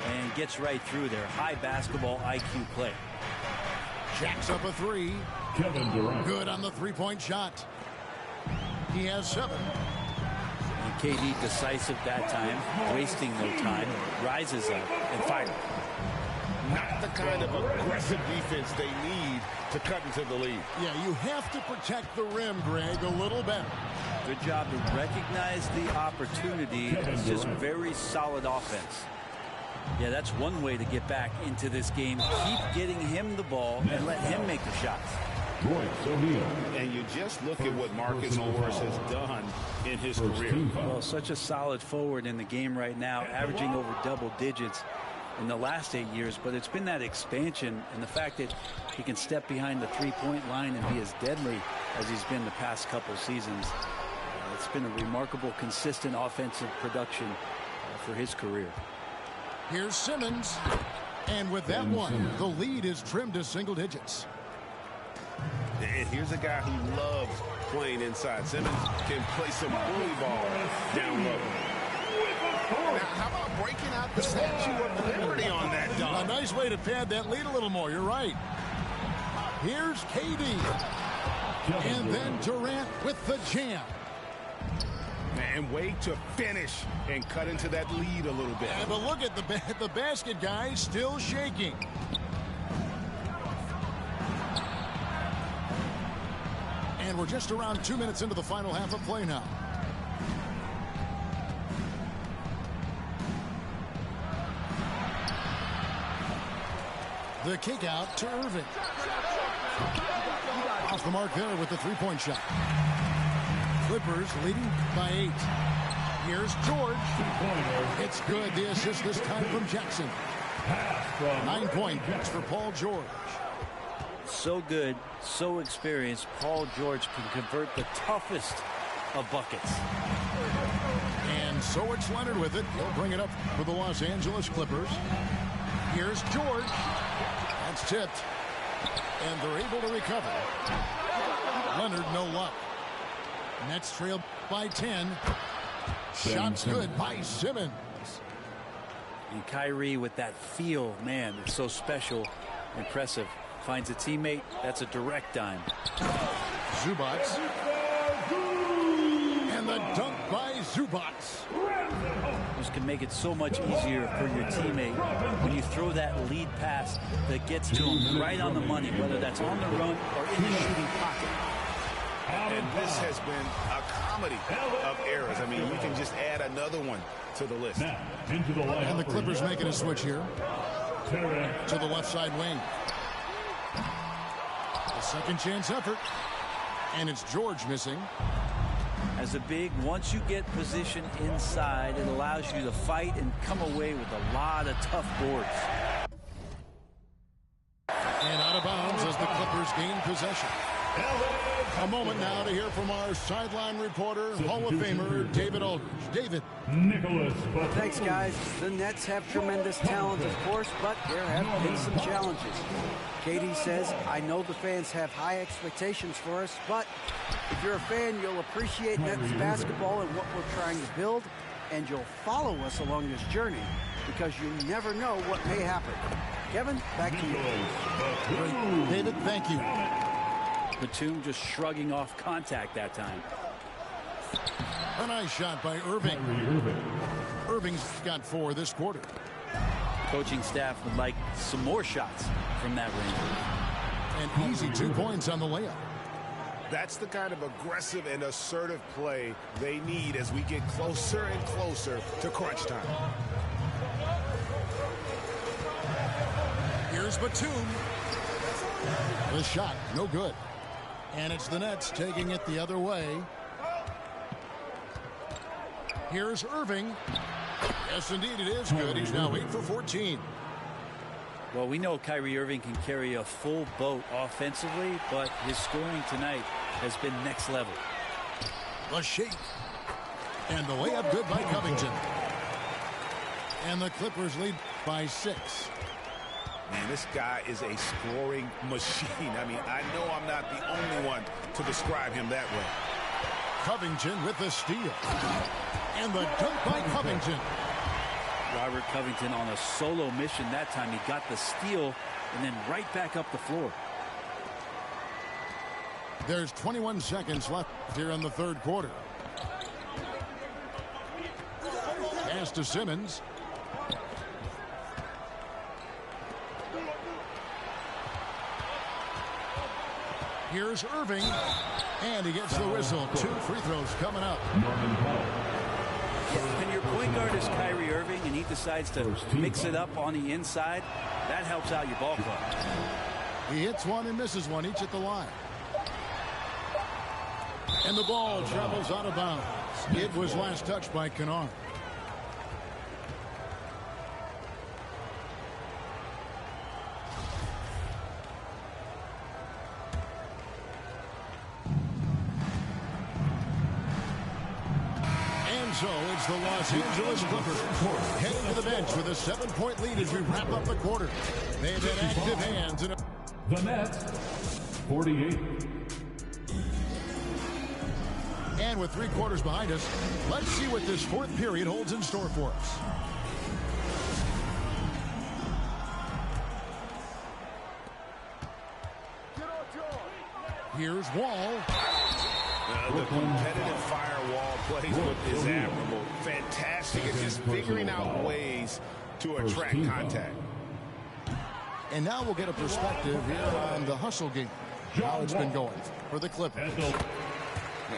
Speaker 9: and gets right through there. High basketball IQ play.
Speaker 7: Jacks up a 3.
Speaker 11: Kevin Durant.
Speaker 7: Good on the three-point shot. He has 7.
Speaker 9: And KD decisive that time, wasting no time, rises up and fires.
Speaker 8: Not the kind of aggressive defense they need to cut into the lead.
Speaker 7: Yeah, you have to protect the rim, Greg, a little better.
Speaker 9: Good job to recognize the opportunity. It's just very solid offense. Yeah, that's one way to get back into this game. Keep getting him the ball and let him make the shots.
Speaker 8: And you just look at what Marcus Morris has done in his career.
Speaker 9: Well, such a solid forward in the game right now, averaging over double digits in the last 8 years, but it's been that expansion and the fact that he can step behind the three-point line and be as deadly as he's been the past couple seasons. It's been a remarkable, consistent offensive production for his career.
Speaker 7: Here's Simmons. And with that one, the lead is trimmed to single digits.
Speaker 8: And here's a guy who loves playing inside. Simmons can play some bully ball down low. Now, how about breaking out the Statue of Liberty on that dunk?
Speaker 7: A nice way to pad that lead a little more. You're right. Here's KD. And then Durant with the jam.
Speaker 8: And wait to finish and cut into that lead a little bit.
Speaker 7: Yeah, but look at the basket, guys, still shaking. And we're just around 2 minutes into the final half of play now. The kick out to Irving. Off the mark there with the three-point shot. Clippers leading by 8. Here's George. It's good. The assist this time from Jackson. 9 points for Paul George.
Speaker 9: So good, so experienced. Paul George can convert the toughest of buckets.
Speaker 7: And so it's Leonard with it. He'll bring it up for the Los Angeles Clippers. Here's George. That's tipped. And they're able to recover. Leonard, no luck. Nets trail by 10. Shots good by Simmons.
Speaker 9: And Kyrie with that feel, man, it's so special, impressive. Finds a teammate, that's a direct dime.
Speaker 7: Zubac. And the dunk by Zubac.
Speaker 9: This can make it so much easier for your teammate when you throw that lead pass that gets to him right on the money, whether that's on the run or in the shooting pocket.
Speaker 8: And this has been a comedy of errors. I mean, you can just add another one to the list.
Speaker 7: And the Clippers making a switch here to the left side wing. A second chance effort. And it's George missing.
Speaker 9: As a big, once you get position inside, it allows you to fight and come away with a lot of tough boards.
Speaker 7: And out of bounds as the Clippers gain possession. A moment now to hear from our sideline reporter, Hall of Famer David Aldridge. David.
Speaker 11: Nicholas.
Speaker 10: Thanks, guys. The Nets have tremendous talent, of course, but there have been some challenges. KD says, I know the fans have high expectations for us, but if you're a fan, you'll appreciate Nets basketball and what we're trying to build, and you'll follow us along this journey because you never know what may happen. Kevin, back to you.
Speaker 7: Great. David, thank you.
Speaker 9: Batum just shrugging off contact that time.
Speaker 7: A nice shot by Irving. Irving's got 4 this quarter.
Speaker 9: Coaching staff would like some more shots from that range.
Speaker 7: An easy 2 points on the layup.
Speaker 8: That's the kind of aggressive and assertive play they need as we get closer and closer to crunch time.
Speaker 7: Here's Batum. The shot, no good. And it's the Nets taking it the other way. Here's Irving. Yes, indeed, it is good. He's now 8 for 14.
Speaker 9: Well, we know Kyrie Irving can carry a full boat offensively, but his scoring tonight has been next level.
Speaker 7: The shake. And the layup good by Covington. And the Clippers lead by 6.
Speaker 8: Man, this guy is a scoring machine. I mean, I know I'm not the only one to describe him that way.
Speaker 7: Covington with the steal. And the dunk by Covington.
Speaker 9: Robert Covington on a solo mission that time. He got the steal and then right back up the floor.
Speaker 7: There's 21 seconds left here in the third quarter. Pass to Simmons. Here's Irving. And he gets the whistle. 2 free throws coming up.
Speaker 9: When your point guard is Kyrie Irving and he decides to mix it up on the inside, that helps out your ball club.
Speaker 7: He hits one and misses one, each at the line. And the ball travels out of bounds. It was last touched by Kennard. So it's the Los Angeles Clippers heading to the bench with a 7-point lead as we wrap up the quarter. They've had active hands in
Speaker 11: the Nets, 48.
Speaker 7: And with 3 quarters behind us, let's see what this fourth period holds in store for us. Here's Wall.
Speaker 8: The competitive firewall plays is admirable. Fantastic at just figuring out ways to attract contact.
Speaker 7: And now we'll get a perspective here on the hustle game, how it's been going for the Clippers.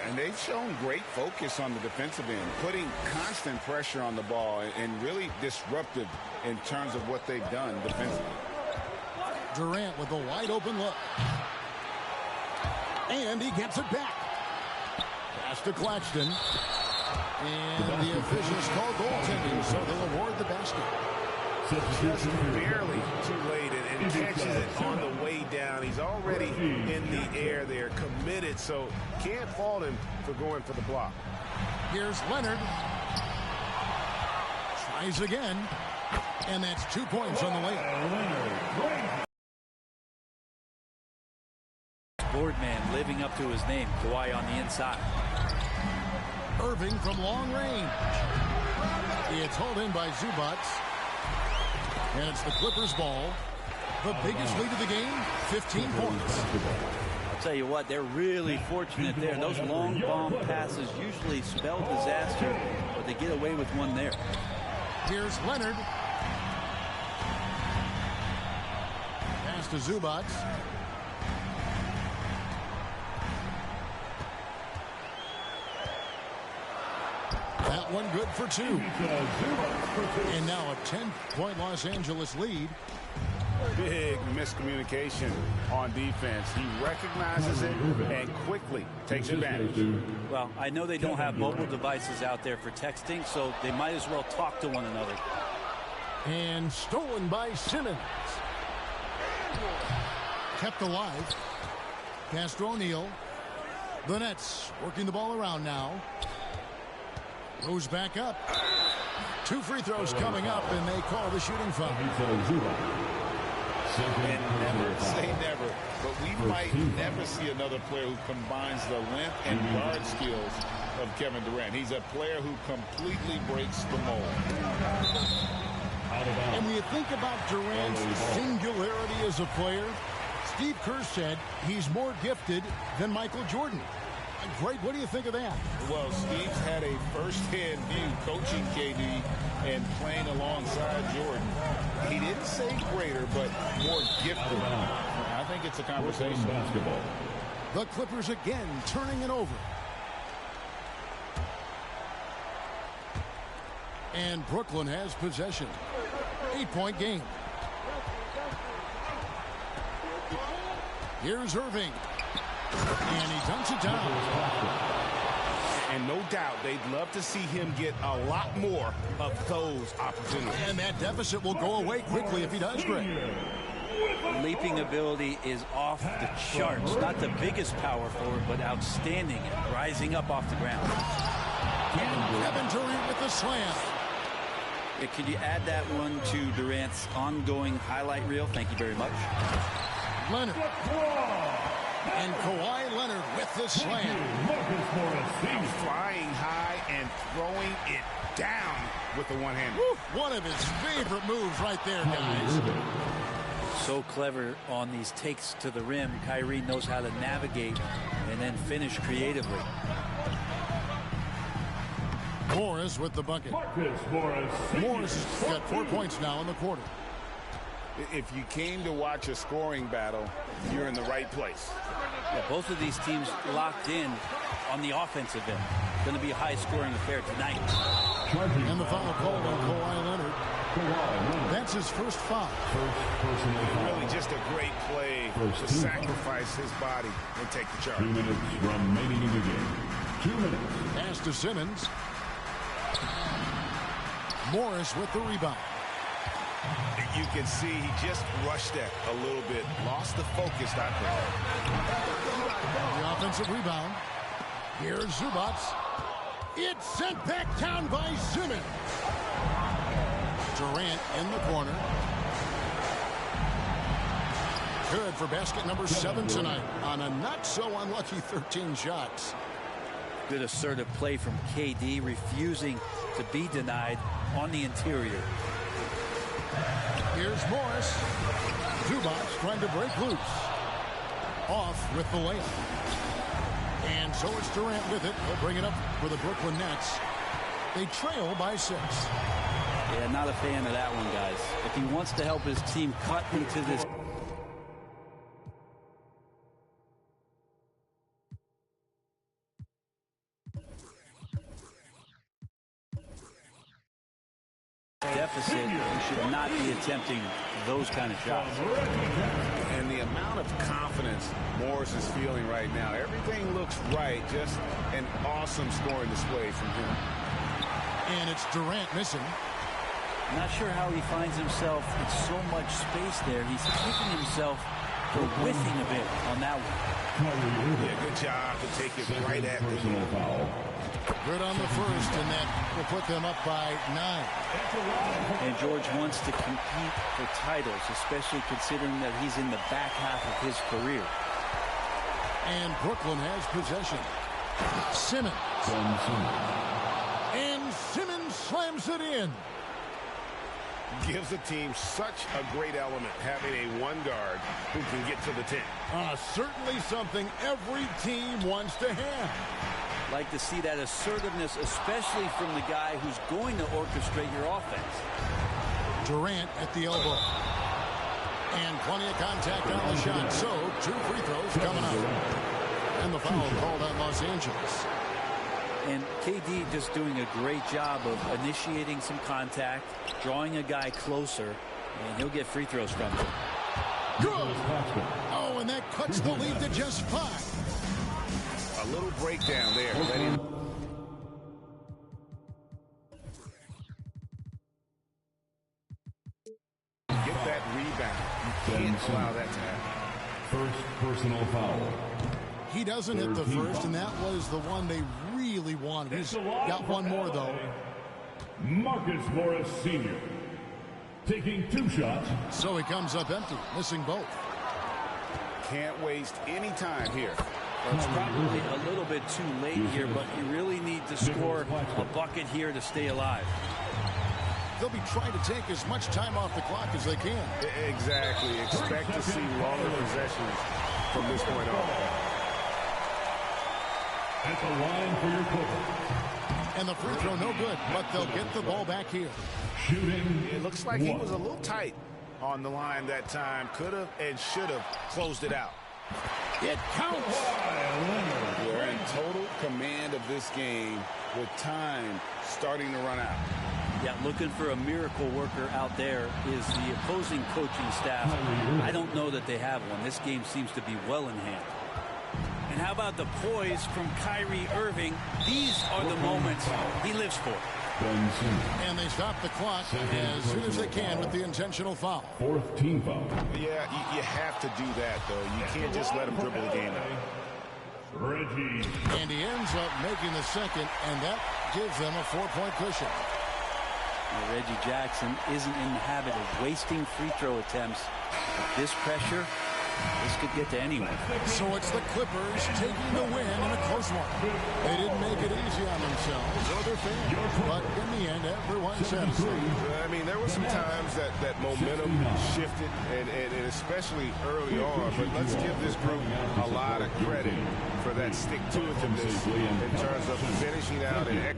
Speaker 8: And they've shown great focus on the defensive end, putting constant pressure on the ball and really disruptive in terms of what they've done defensively.
Speaker 7: Durant with a wide open look. And he gets it back. Pass to Claxton. And the officials call goaltending, so they'll award the basket.
Speaker 8: Just barely too late, and catches it on the way down. He's already in the air there, committed, so can't fault him for going for the block.
Speaker 7: Here's Leonard. Tries again. And that's 2 points on the layup.
Speaker 9: Boardman living up to his name, Kawhi on the inside.
Speaker 7: Irving from long range. It's hauled in by Zubac. And it's the Clippers ball. The biggest lead of the game, 15 points.
Speaker 9: I'll tell you what, they're really fortunate there. Those long bomb passes usually spell disaster, but they get away with one there.
Speaker 7: Here's Leonard. Pass to Zubac. That one good for 2. And now a 10-point Los Angeles lead.
Speaker 8: Big miscommunication on defense. He recognizes it and quickly takes advantage.
Speaker 9: Well, I know they don't have mobile devices out there for texting, so they might as well talk to one another.
Speaker 7: And stolen by Simmons. Kept alive. Pass to O'Neal. The Nets working the ball around now. Goes back up. 2 free throws coming up, and they call the shooting foul.
Speaker 8: And never say never, but we might never see another player who combines the length and guard skills of Kevin Durant. He's a player who completely breaks the mold.
Speaker 7: And when you think about Durant's singularity as a player, Steve Kerr said he's more gifted than Michael Jordan. Great. What do you think of that?
Speaker 8: Well, Steve's had a first-hand view coaching KD and playing alongside Jordan. He didn't say greater, but more gifted. I think it's a conversation.
Speaker 7: The Clippers again turning it over. And Brooklyn has possession. 8-point game. Here's Irving. And he dunks it down.
Speaker 8: And no doubt they'd love to see him get a lot more of those opportunities.
Speaker 7: And that deficit will go away quickly if he does, Greg.
Speaker 9: Leaping ability is off the charts. Not the biggest power forward, but outstanding at rising up off the ground.
Speaker 7: And Kevin Durant with the slam.
Speaker 9: Yeah, could you add that one to Durant's ongoing highlight reel? Thank you very much.
Speaker 7: Leonard. And Kawhi Leonard with the slam.
Speaker 8: Flying high and throwing it down with the one-hand.
Speaker 7: One of his favorite moves right there, guys.
Speaker 9: So clever on these takes to the rim. Kyrie knows how to navigate and then finish creatively.
Speaker 7: Morris with the bucket. Morris has got 4 points now in the quarter.
Speaker 8: If you came to watch a scoring battle, you're in the right place.
Speaker 9: Yeah, both of these teams locked in on the offensive end. Going to be a high-scoring affair tonight.
Speaker 7: And the foul called on Kawhi Leonard. That's his first foul.
Speaker 8: Really just a great play to sacrifice his body and take the charge.
Speaker 11: 2 minutes remaining in the game. 2 minutes.
Speaker 7: Pass to Simmons. Morris with the rebound.
Speaker 8: You can see he just rushed that a little bit. Lost the focus, I think.
Speaker 7: The offensive rebound. Here's Zubac. It's sent back down by Simmons. Durant in the corner. Good for basket number 7 tonight on a not-so-unlucky 13 shots.
Speaker 9: Good assertive play from KD, refusing to be denied on the interior.
Speaker 7: Here's Morris. Zubac trying to break loose. Off with the layup. And so it's Durant with it. He'll bring it up for the Brooklyn Nets. They trail by 6.
Speaker 9: Yeah, not a fan of that one, guys. If he wants to help his team cut into this. Deficit, he should not be attempting those kind of shots.
Speaker 8: And the amount of confidence Morris is feeling right now, everything looks right. Just an awesome scoring display from him.
Speaker 7: And it's Durant missing.
Speaker 9: Not sure how he finds himself in so much space there. He's kicking himself for whiffing a bit on that one.
Speaker 8: Yeah, good job to take it right at the foul.
Speaker 7: Good on the first, and that will put them up by 9.
Speaker 9: And George wants to compete for titles, especially considering that he's in the back half of his career.
Speaker 7: And Brooklyn has possession. Simmons. And Simmons slams it in.
Speaker 8: Gives the team such a great element, having a one guard who can get to the 10.
Speaker 7: Certainly something every team wants to have.
Speaker 9: Like to see that assertiveness, especially from the guy who's going to orchestrate your offense.
Speaker 7: Durant at the elbow. And plenty of contact on the shot. So 2 free throws coming up. And the foul called on Los Angeles.
Speaker 9: And KD just doing a great job of initiating some contact, drawing a guy closer, and he'll get free throws from him.
Speaker 7: Good. Oh, and that cuts the lead to just 5.
Speaker 8: A little breakdown there. Get that rebound. You can't allow that to happen.
Speaker 11: First personal foul.
Speaker 7: He doesn't hit the first, and that was the one they really wanted. He's got one more, though.
Speaker 11: Marcus Morris Sr. taking 2 shots.
Speaker 7: So he comes up empty, missing both.
Speaker 8: Can't waste any time here.
Speaker 9: Well, it's probably a little bit too late here, but you really need to score a bucket here to stay alive.
Speaker 7: They'll be trying to take as much time off the clock as they can.
Speaker 8: Exactly. Expect to see longer possessions from this point on.
Speaker 11: At the line for your Clippers.
Speaker 7: And the free throw no good, but they'll get the ball back here.
Speaker 11: Shooting.
Speaker 8: It looks like he was a little tight on the line that time. Could have and should have closed it out.
Speaker 7: It counts.
Speaker 8: They're in total command of this game with time starting to run out.
Speaker 9: Yeah, looking for a miracle worker out there is the opposing coaching staff. I don't know that they have one. This game seems to be well in hand. And how about the poise from Kyrie Irving? These are the moments he lives for.
Speaker 7: And they stop the clock as soon as they can with the intentional foul.
Speaker 11: Fourth team foul.
Speaker 8: Yeah, you have to do that, though. You can't just let him dribble the game out.
Speaker 11: Reggie.
Speaker 7: And he ends up making the second, and that gives them a 4-point cushion.
Speaker 9: Well, Reggie Jackson isn't in the habit of wasting free throw attempts. With this pressure, this could get to anyone.
Speaker 7: So it's the Clippers taking the win in a close one. They didn't make it easy on themselves or their fans, but in the end, everyone satisfied.
Speaker 2: I mean, there were some times that momentum shifted, and especially early on, but let's give this group a lot of credit for that stick-to-itiveness in terms of finishing out and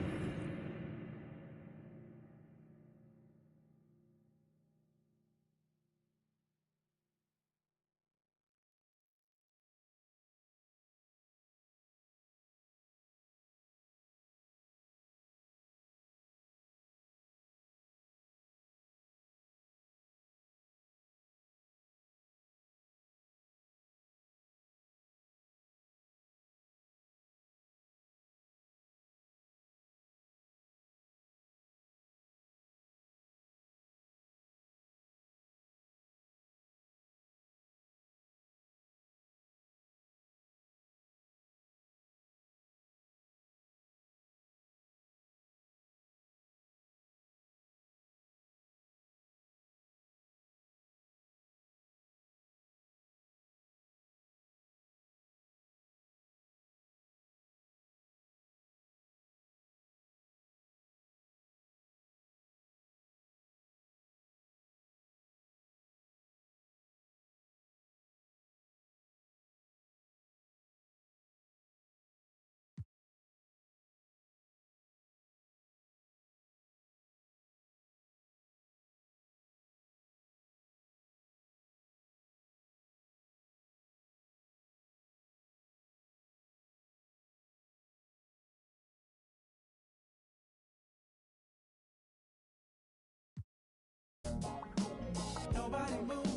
Speaker 1: Nobody move.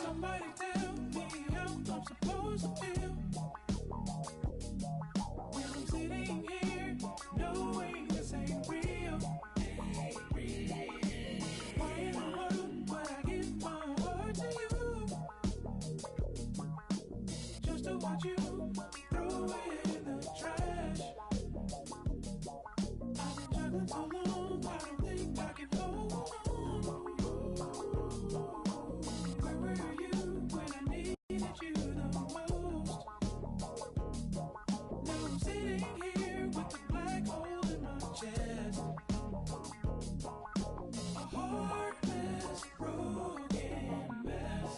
Speaker 1: Somebody tell me how I'm supposed to feel when I'm sitting here knowing this ain't real. Why in the world would I give my heart to you just to watch you throw it in the trash? I've been juggling so long, I don't think I can hold on. Where were you when I needed you the most? Now I'm sitting here with a black hole in my chest. A heartless, broken mess.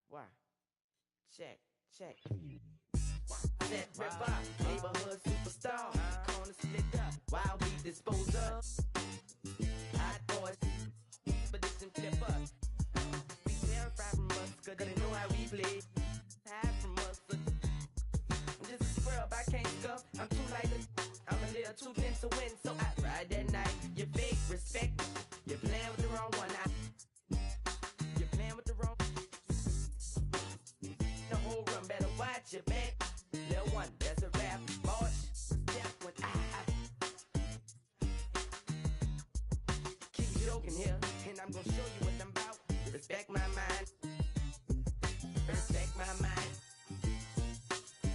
Speaker 12: Why? Check. That ripper, neighborhood superstar, corner split up, while we dispose of hot boys, but this and flipper. Be terrified from us, cause they know how we play. Hide from us, I'm just a scrub, I can't scuff, I'm too light, I'm joking here, and I'm gonna show you what I'm about. Respect my mind. Respect my mind.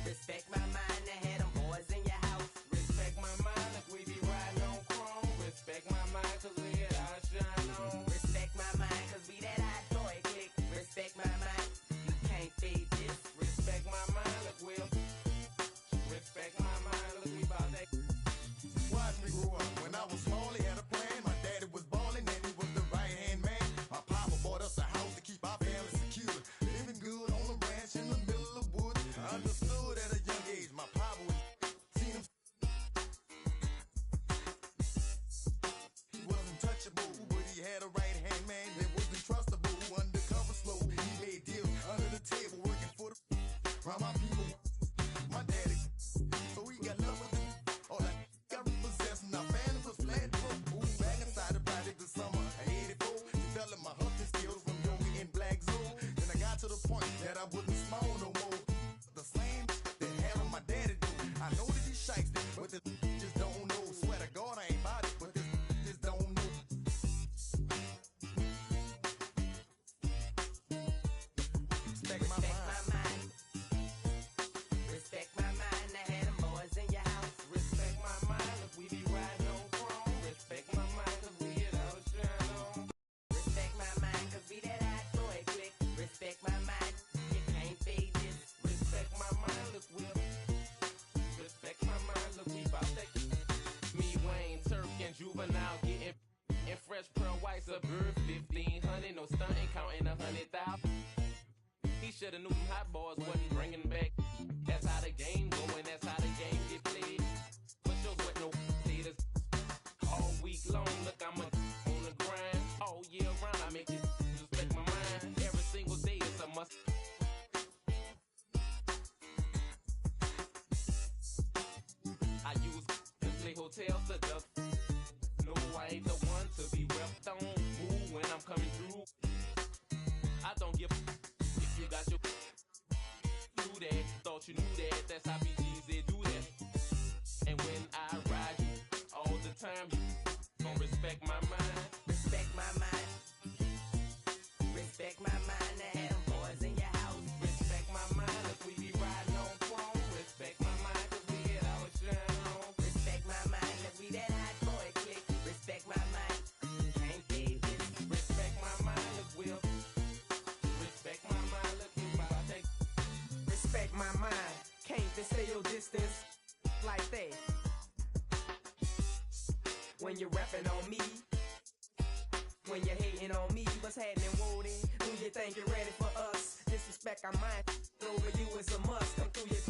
Speaker 12: Respect my mind. I had them boys in your house.
Speaker 13: Respect my mind if we be riding on chrome. Respect my mind cause we hit our shine on.
Speaker 12: Respect my mind cause we that hot boy click. Respect my mind. You can't fade this.
Speaker 13: Respect my mind, look Will. Respect my mind, look we bout that.
Speaker 1: Watch me grow up. When I was small, he had a plan. My daddy was balling and he was the right-hand man. My papa bought us a house to keep our family secure. Living good on a ranch in the middle of woods. I understood at a young age. My papa was seen him. He wasn't touchable, but he had a right-hand man that wasn't trustable. Undercover slow, he made deals under the table, working for the around my people. My daddy, so he got love with it. All that got repossessed, and our family was flat broke. Moved back inside the project this summer of '84. Developed my hustle skills from yoga and black zone. Then I got to the point that I wasn't small no more. The same that had on my daddy do. I know that he shikes it, but this just don't know. Swear to God I ain't about it, but this just don't know. Respect my mind.
Speaker 12: Respect my mind. I had them boys in your house.
Speaker 13: Respect my mind if we be riding on chrome. Respect my mind cause we hit our shine on.
Speaker 12: Respect my mind cause we that hot boy click. Respect my mind. You can't fade this.
Speaker 13: Respect my mind, look Will. Respect my mind, look we bout that. Me, Wayne, Turk, and Juvenile getting and fresh pearl whites of birth 1500. No stunting, counting 100,000. He shoulda knew them hot boys wasn't bringing back. That's how the game going, that's how the game get played. Push your with no haters. All week long, look, I'm on the grind. All year round, I make it respect my mind. Every single day it's a must. I use to play hotels to duck. No, I ain't the one to be repped on. Move when I'm coming through. I don't give if you got your do that. Thought you knew that. That's how BGs they do that. And when I ride you all the time, you gon' respect my mind.
Speaker 12: Respect my mind. Respect my mind. I had them boys in your house.
Speaker 13: Respect my mind if we be riding on chrome. Respect my mind cause we get our shine on.
Speaker 12: Respect my mind cause we that hot boy click. Respect my mind. You can't fade this.
Speaker 13: Respect my mind, look Will. Respect my mind, look we bout that.
Speaker 12: Respect my mind. Can't just stay your distance like that. When you're rapping on me, when you're hating on me, what's happening, Woody? Do you think you're ready for us? Disrespect our mind, over you is a must. Come through your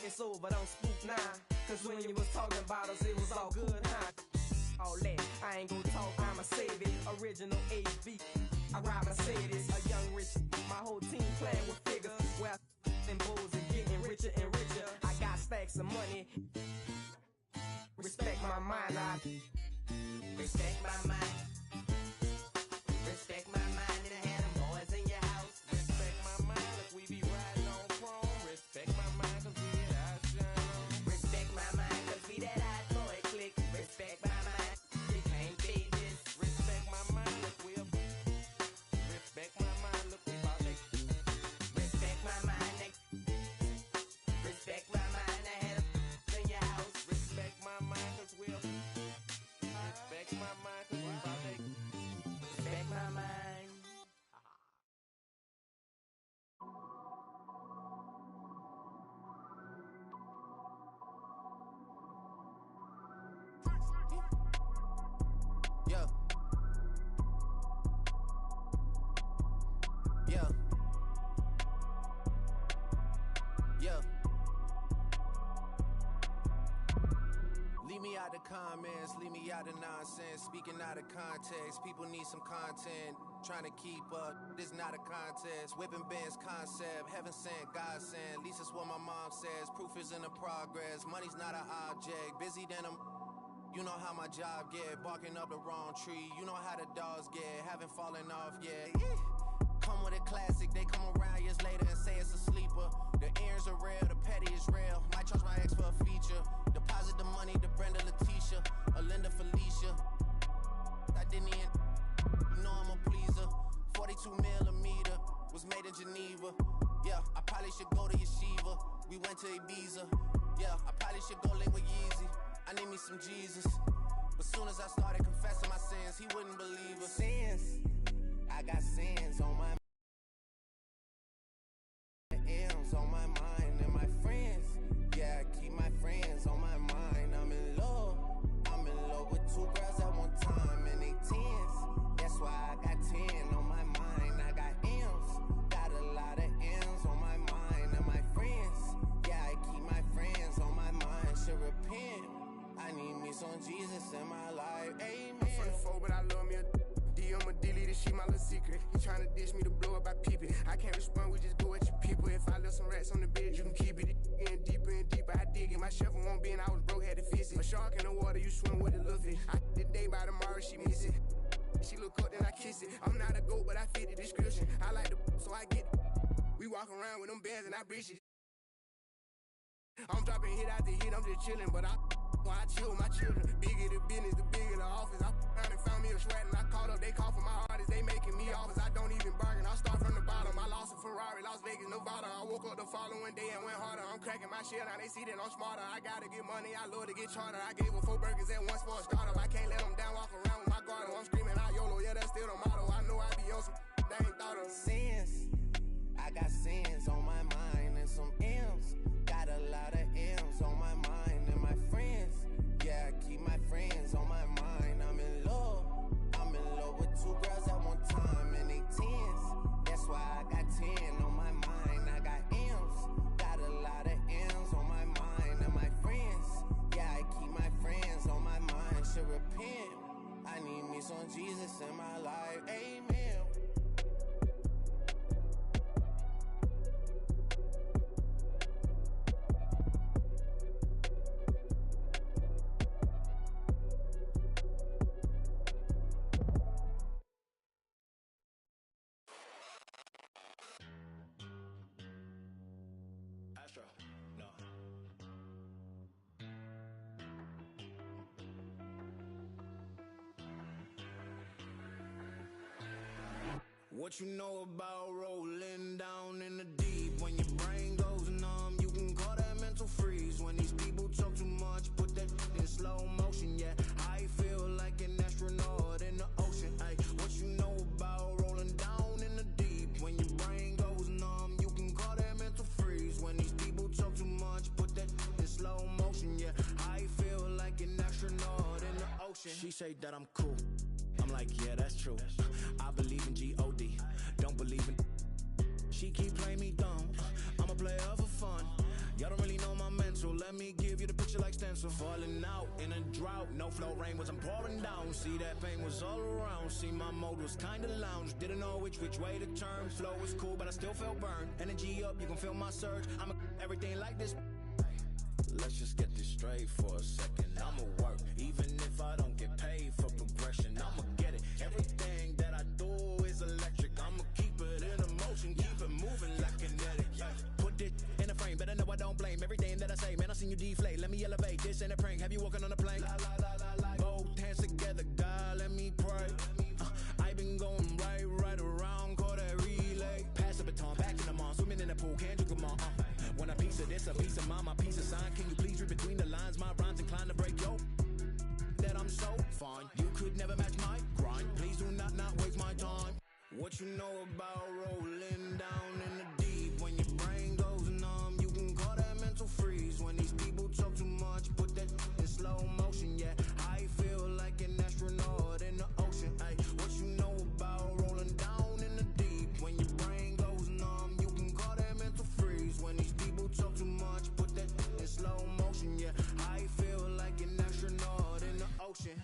Speaker 12: it's over, don't spook now. Cause when you was talking about us, it was all good, huh? All that, I ain't gon' talk, I'ma save it. Original HB, I ride Mercedes, a young rich. My whole team playing with figures. Where and bulls and getting richer and richer. I got stacks of money. Respect my mind, I respect my mind. Respect my mind, and I had them boys in your house.
Speaker 13: Respect my mind if we be riding on chrome. Respect my mind cause we hit our shine on.
Speaker 12: Respect my mind, cause we that hot boy click. Respect my mind, you can't fade this.
Speaker 13: Respect my mind, look Will. Respect my mind, look we bout that.
Speaker 12: Respect my mind, respect my mind, I had them in your house.
Speaker 13: Respect my mind cause Will. Respect my mind cause we bout that.
Speaker 12: Respect my mind.
Speaker 14: Yeah. Yeah. Yeah. Leave me out the comments, leave me out the nonsense. Speaking out of context, people need some content. Trying to keep up, this not a contest. Whipping bands concept, heaven sent, God sent. At least it's what my mom says. Proof is in the progress, money's not an object. Busy than I'm. You know how my job get, barking up the wrong tree. You know how the dogs get, haven't fallen off yet. Come with a classic, they come around years later and say it's a sleeper. The ears are real, the petty is real. Might charge my ex for a feature. Deposit the money to Brenda Letitia, or Linda Felicia. I didn't even 22mm was made in Geneva. Yeah, I probably should go to Yeshiva. We went to Ibiza. Yeah, I probably should go link with Yeezy. I need me some Jesus. But soon as I started confessing my sins, he wouldn't believe us. Sins, I got sins on my M's on my mind and my friends. Yeah, I keep my friends on my mind. I'm in love with 2 girls at one time and they tens. That's why I got 10 on my mind. I got M's, got a lot of M's on my mind and my friends. Yeah, I keep my friends on my mind. Should repent. I need me some Jesus in my life. Amen. I'm from the 4, but I love me a DM a delete it, she my little secret. He tryna dish me to blow up, I peep it. I can't respond, we just go at your people. If I left some rats on the bed, you can keep it. Getting deeper and deeper, I dig it. My shovel won't be and I was broke, had to fix it. A shark in the water, you swim with the little fish. I did the day by tomorrow, she miss it. She look up, then I kiss it. I'm not a goat, but I fit the description. I like the so I get it. We walk around with them bands and I breach it. I'm dropping hit after hit, I'm just chilling, but I chill with my children. Bigger the business, the bigger the office. I found and found me a sweat and I called up. They call for my artists, they making me offers. I don't even bargain, I start from the bottom. I lost a Ferrari, Las Vegas, Nevada. I woke up the following day and went harder. I'm cracking my shit, now they see that I'm smarter. I gotta get money, I love to get charter. I gave her 4 burgers at once for a startup. I can't let them down, walk around with my guard. I'm screaming out YOLO, yeah, that's still the motto. I know I be on some they ain't thought of. Sins, I got sins on my mind and some M's. Got a lot of M's on my mind and my friends. Yeah, I keep my friends on my mind. I'm in love with 2 girls at one time and they tens. That's why I got 10 on my mind. I got M's, got a lot of M's on my mind and my friends. Yeah, I keep my friends on my mind. Should repent. I need me some Jesus in my life. Amen. What you know about rolling down in the deep? When your brain goes numb, you can call that mental freeze. When these people talk too much, put that in slow motion. Yeah, I feel like an astronaut in the ocean. Ay, what you know about rolling down in the deep? When your brain goes numb, you can call that mental freeze. When these people talk too much, put that in slow motion. Yeah, I feel like an astronaut in the ocean. She say that I'm cool. I'm like, yeah, that's true. I believe in G-O-D, don't believe in. She keep playing me dumb. I'm a player for fun. Y'all don't really know my mental. Let me give you the picture like stencil. Falling out in a drought. No flow rain was I'm pouring down. See that pain was all around. See my mode was kinda lounge. Didn't know which way to turn. Flow was cool, but I still felt burned. Energy up, you can feel my surge. I'm everything like this. Let's just get this straight for a second. I'ma work, even if I don't get paid for progression. I'ma get it. Everything that I do is electric. I'ma keep it in motion, keep it moving like kinetic. Put it in a frame, better know I don't blame everything that I say. Man, I seen you deflate. Let me elevate. This ain't a prank. Have you walking on a plane? Both hands together, God, let me pray. I been going right around, call that relay. Pass the baton, back in the mall, swimming in the pool, can't you come on? When a piece of this, a piece of mine, my piece of sign. Can you please read between the lines? My rhymes inclined to break yo. That I'm so fine. You could never match my grind. Please do not waste my time. What you know about rolling down in the deep? When your brain goes numb, you can call that mental freeze. When these people talk too much, put that in slow motion. Yeah, I feel like an astronaut in the ocean. Ay, what you know about rolling down in the deep? When your brain goes numb, you can call that mental freeze. When these people talk too much, put that in slow motion. Yeah, I feel like an astronaut in the ocean.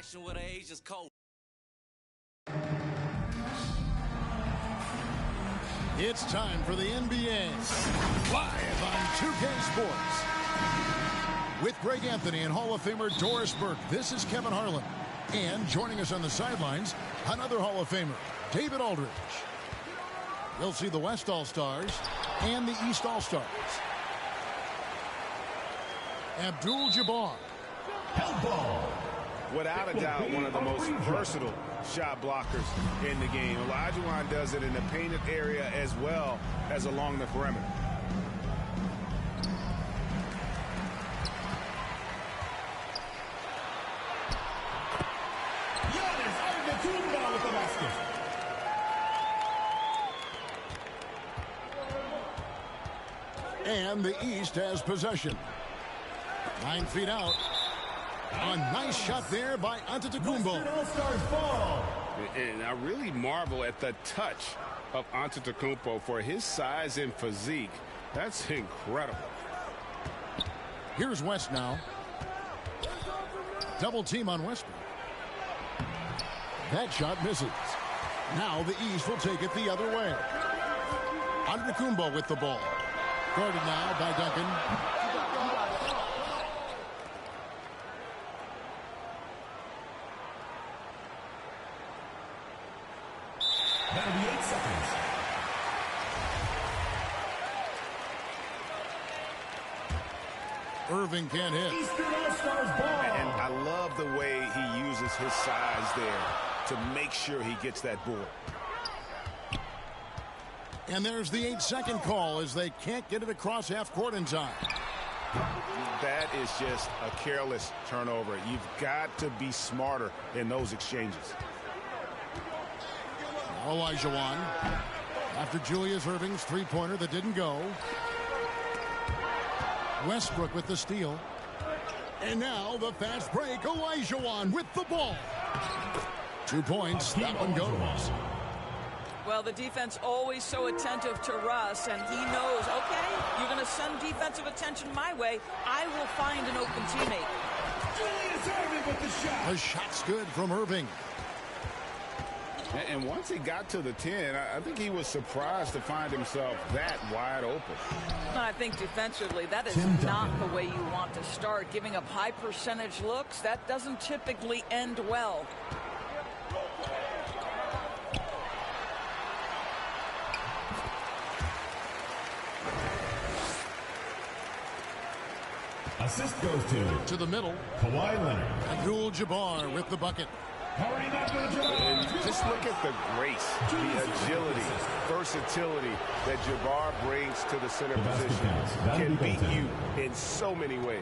Speaker 15: action with an Asia's coat.
Speaker 7: It's time for the NBA live on 2K Sports. With Greg Anthony and Hall of Famer Doris Burke, this is Kevin Harlan. And joining us on the sidelines, another Hall of Famer, David Aldridge. You'll see the West All-Stars and the East All-Stars. Abdul-Jabbar.
Speaker 8: Without a doubt, one of the most versatile shot blockers in the game. Olajuwon does it in the painted area as well as along the perimeter.
Speaker 5: With the basket.
Speaker 7: And the East has possession. 9 feet out. A nice shot there by Antetokounmpo.
Speaker 5: All-Stars ball.
Speaker 8: And I really marvel at the touch of Antetokounmpo for his size and physique. That's incredible.
Speaker 7: Here's West now. Double team on Westbrook. That shot misses. Now the East will take it the other way. Antetokounmpo with the ball. Guarded now by Duncan.
Speaker 5: That'll be 8 seconds.
Speaker 7: Irving can't hit.
Speaker 5: Eastern All-Stars ball.
Speaker 8: And I love the way he uses his size there to make sure he gets that board.
Speaker 7: And there's the 8-second call as they can't get it across half court in time.
Speaker 8: That is just a careless turnover. You've got to be smarter in those exchanges.
Speaker 7: Now Olajuwon after Julius Irving's three-pointer that didn't go. Westbrook with the steal. And now the fast break. Olajuwon with the ball. 2 points. That one goes.
Speaker 16: Well, the defense always so attentive to Russ, and he knows, okay, you're going to send defensive attention my way. I will find an open teammate.
Speaker 5: Julius Irving with the shot.
Speaker 7: The shot's good from Irving.
Speaker 8: And once he got to the 10, I think he was surprised to find himself that wide open.
Speaker 16: I think defensively, that is not the way you want to start. Giving up high percentage looks, that doesn't typically end well.
Speaker 5: Assist goes
Speaker 7: to the middle.
Speaker 5: Kawhi Leonard.
Speaker 7: Abdul-Jabbar with the bucket.
Speaker 8: And just look at the grace, the agility, versatility that Jabbar brings to the center position. Can beat you in so many ways.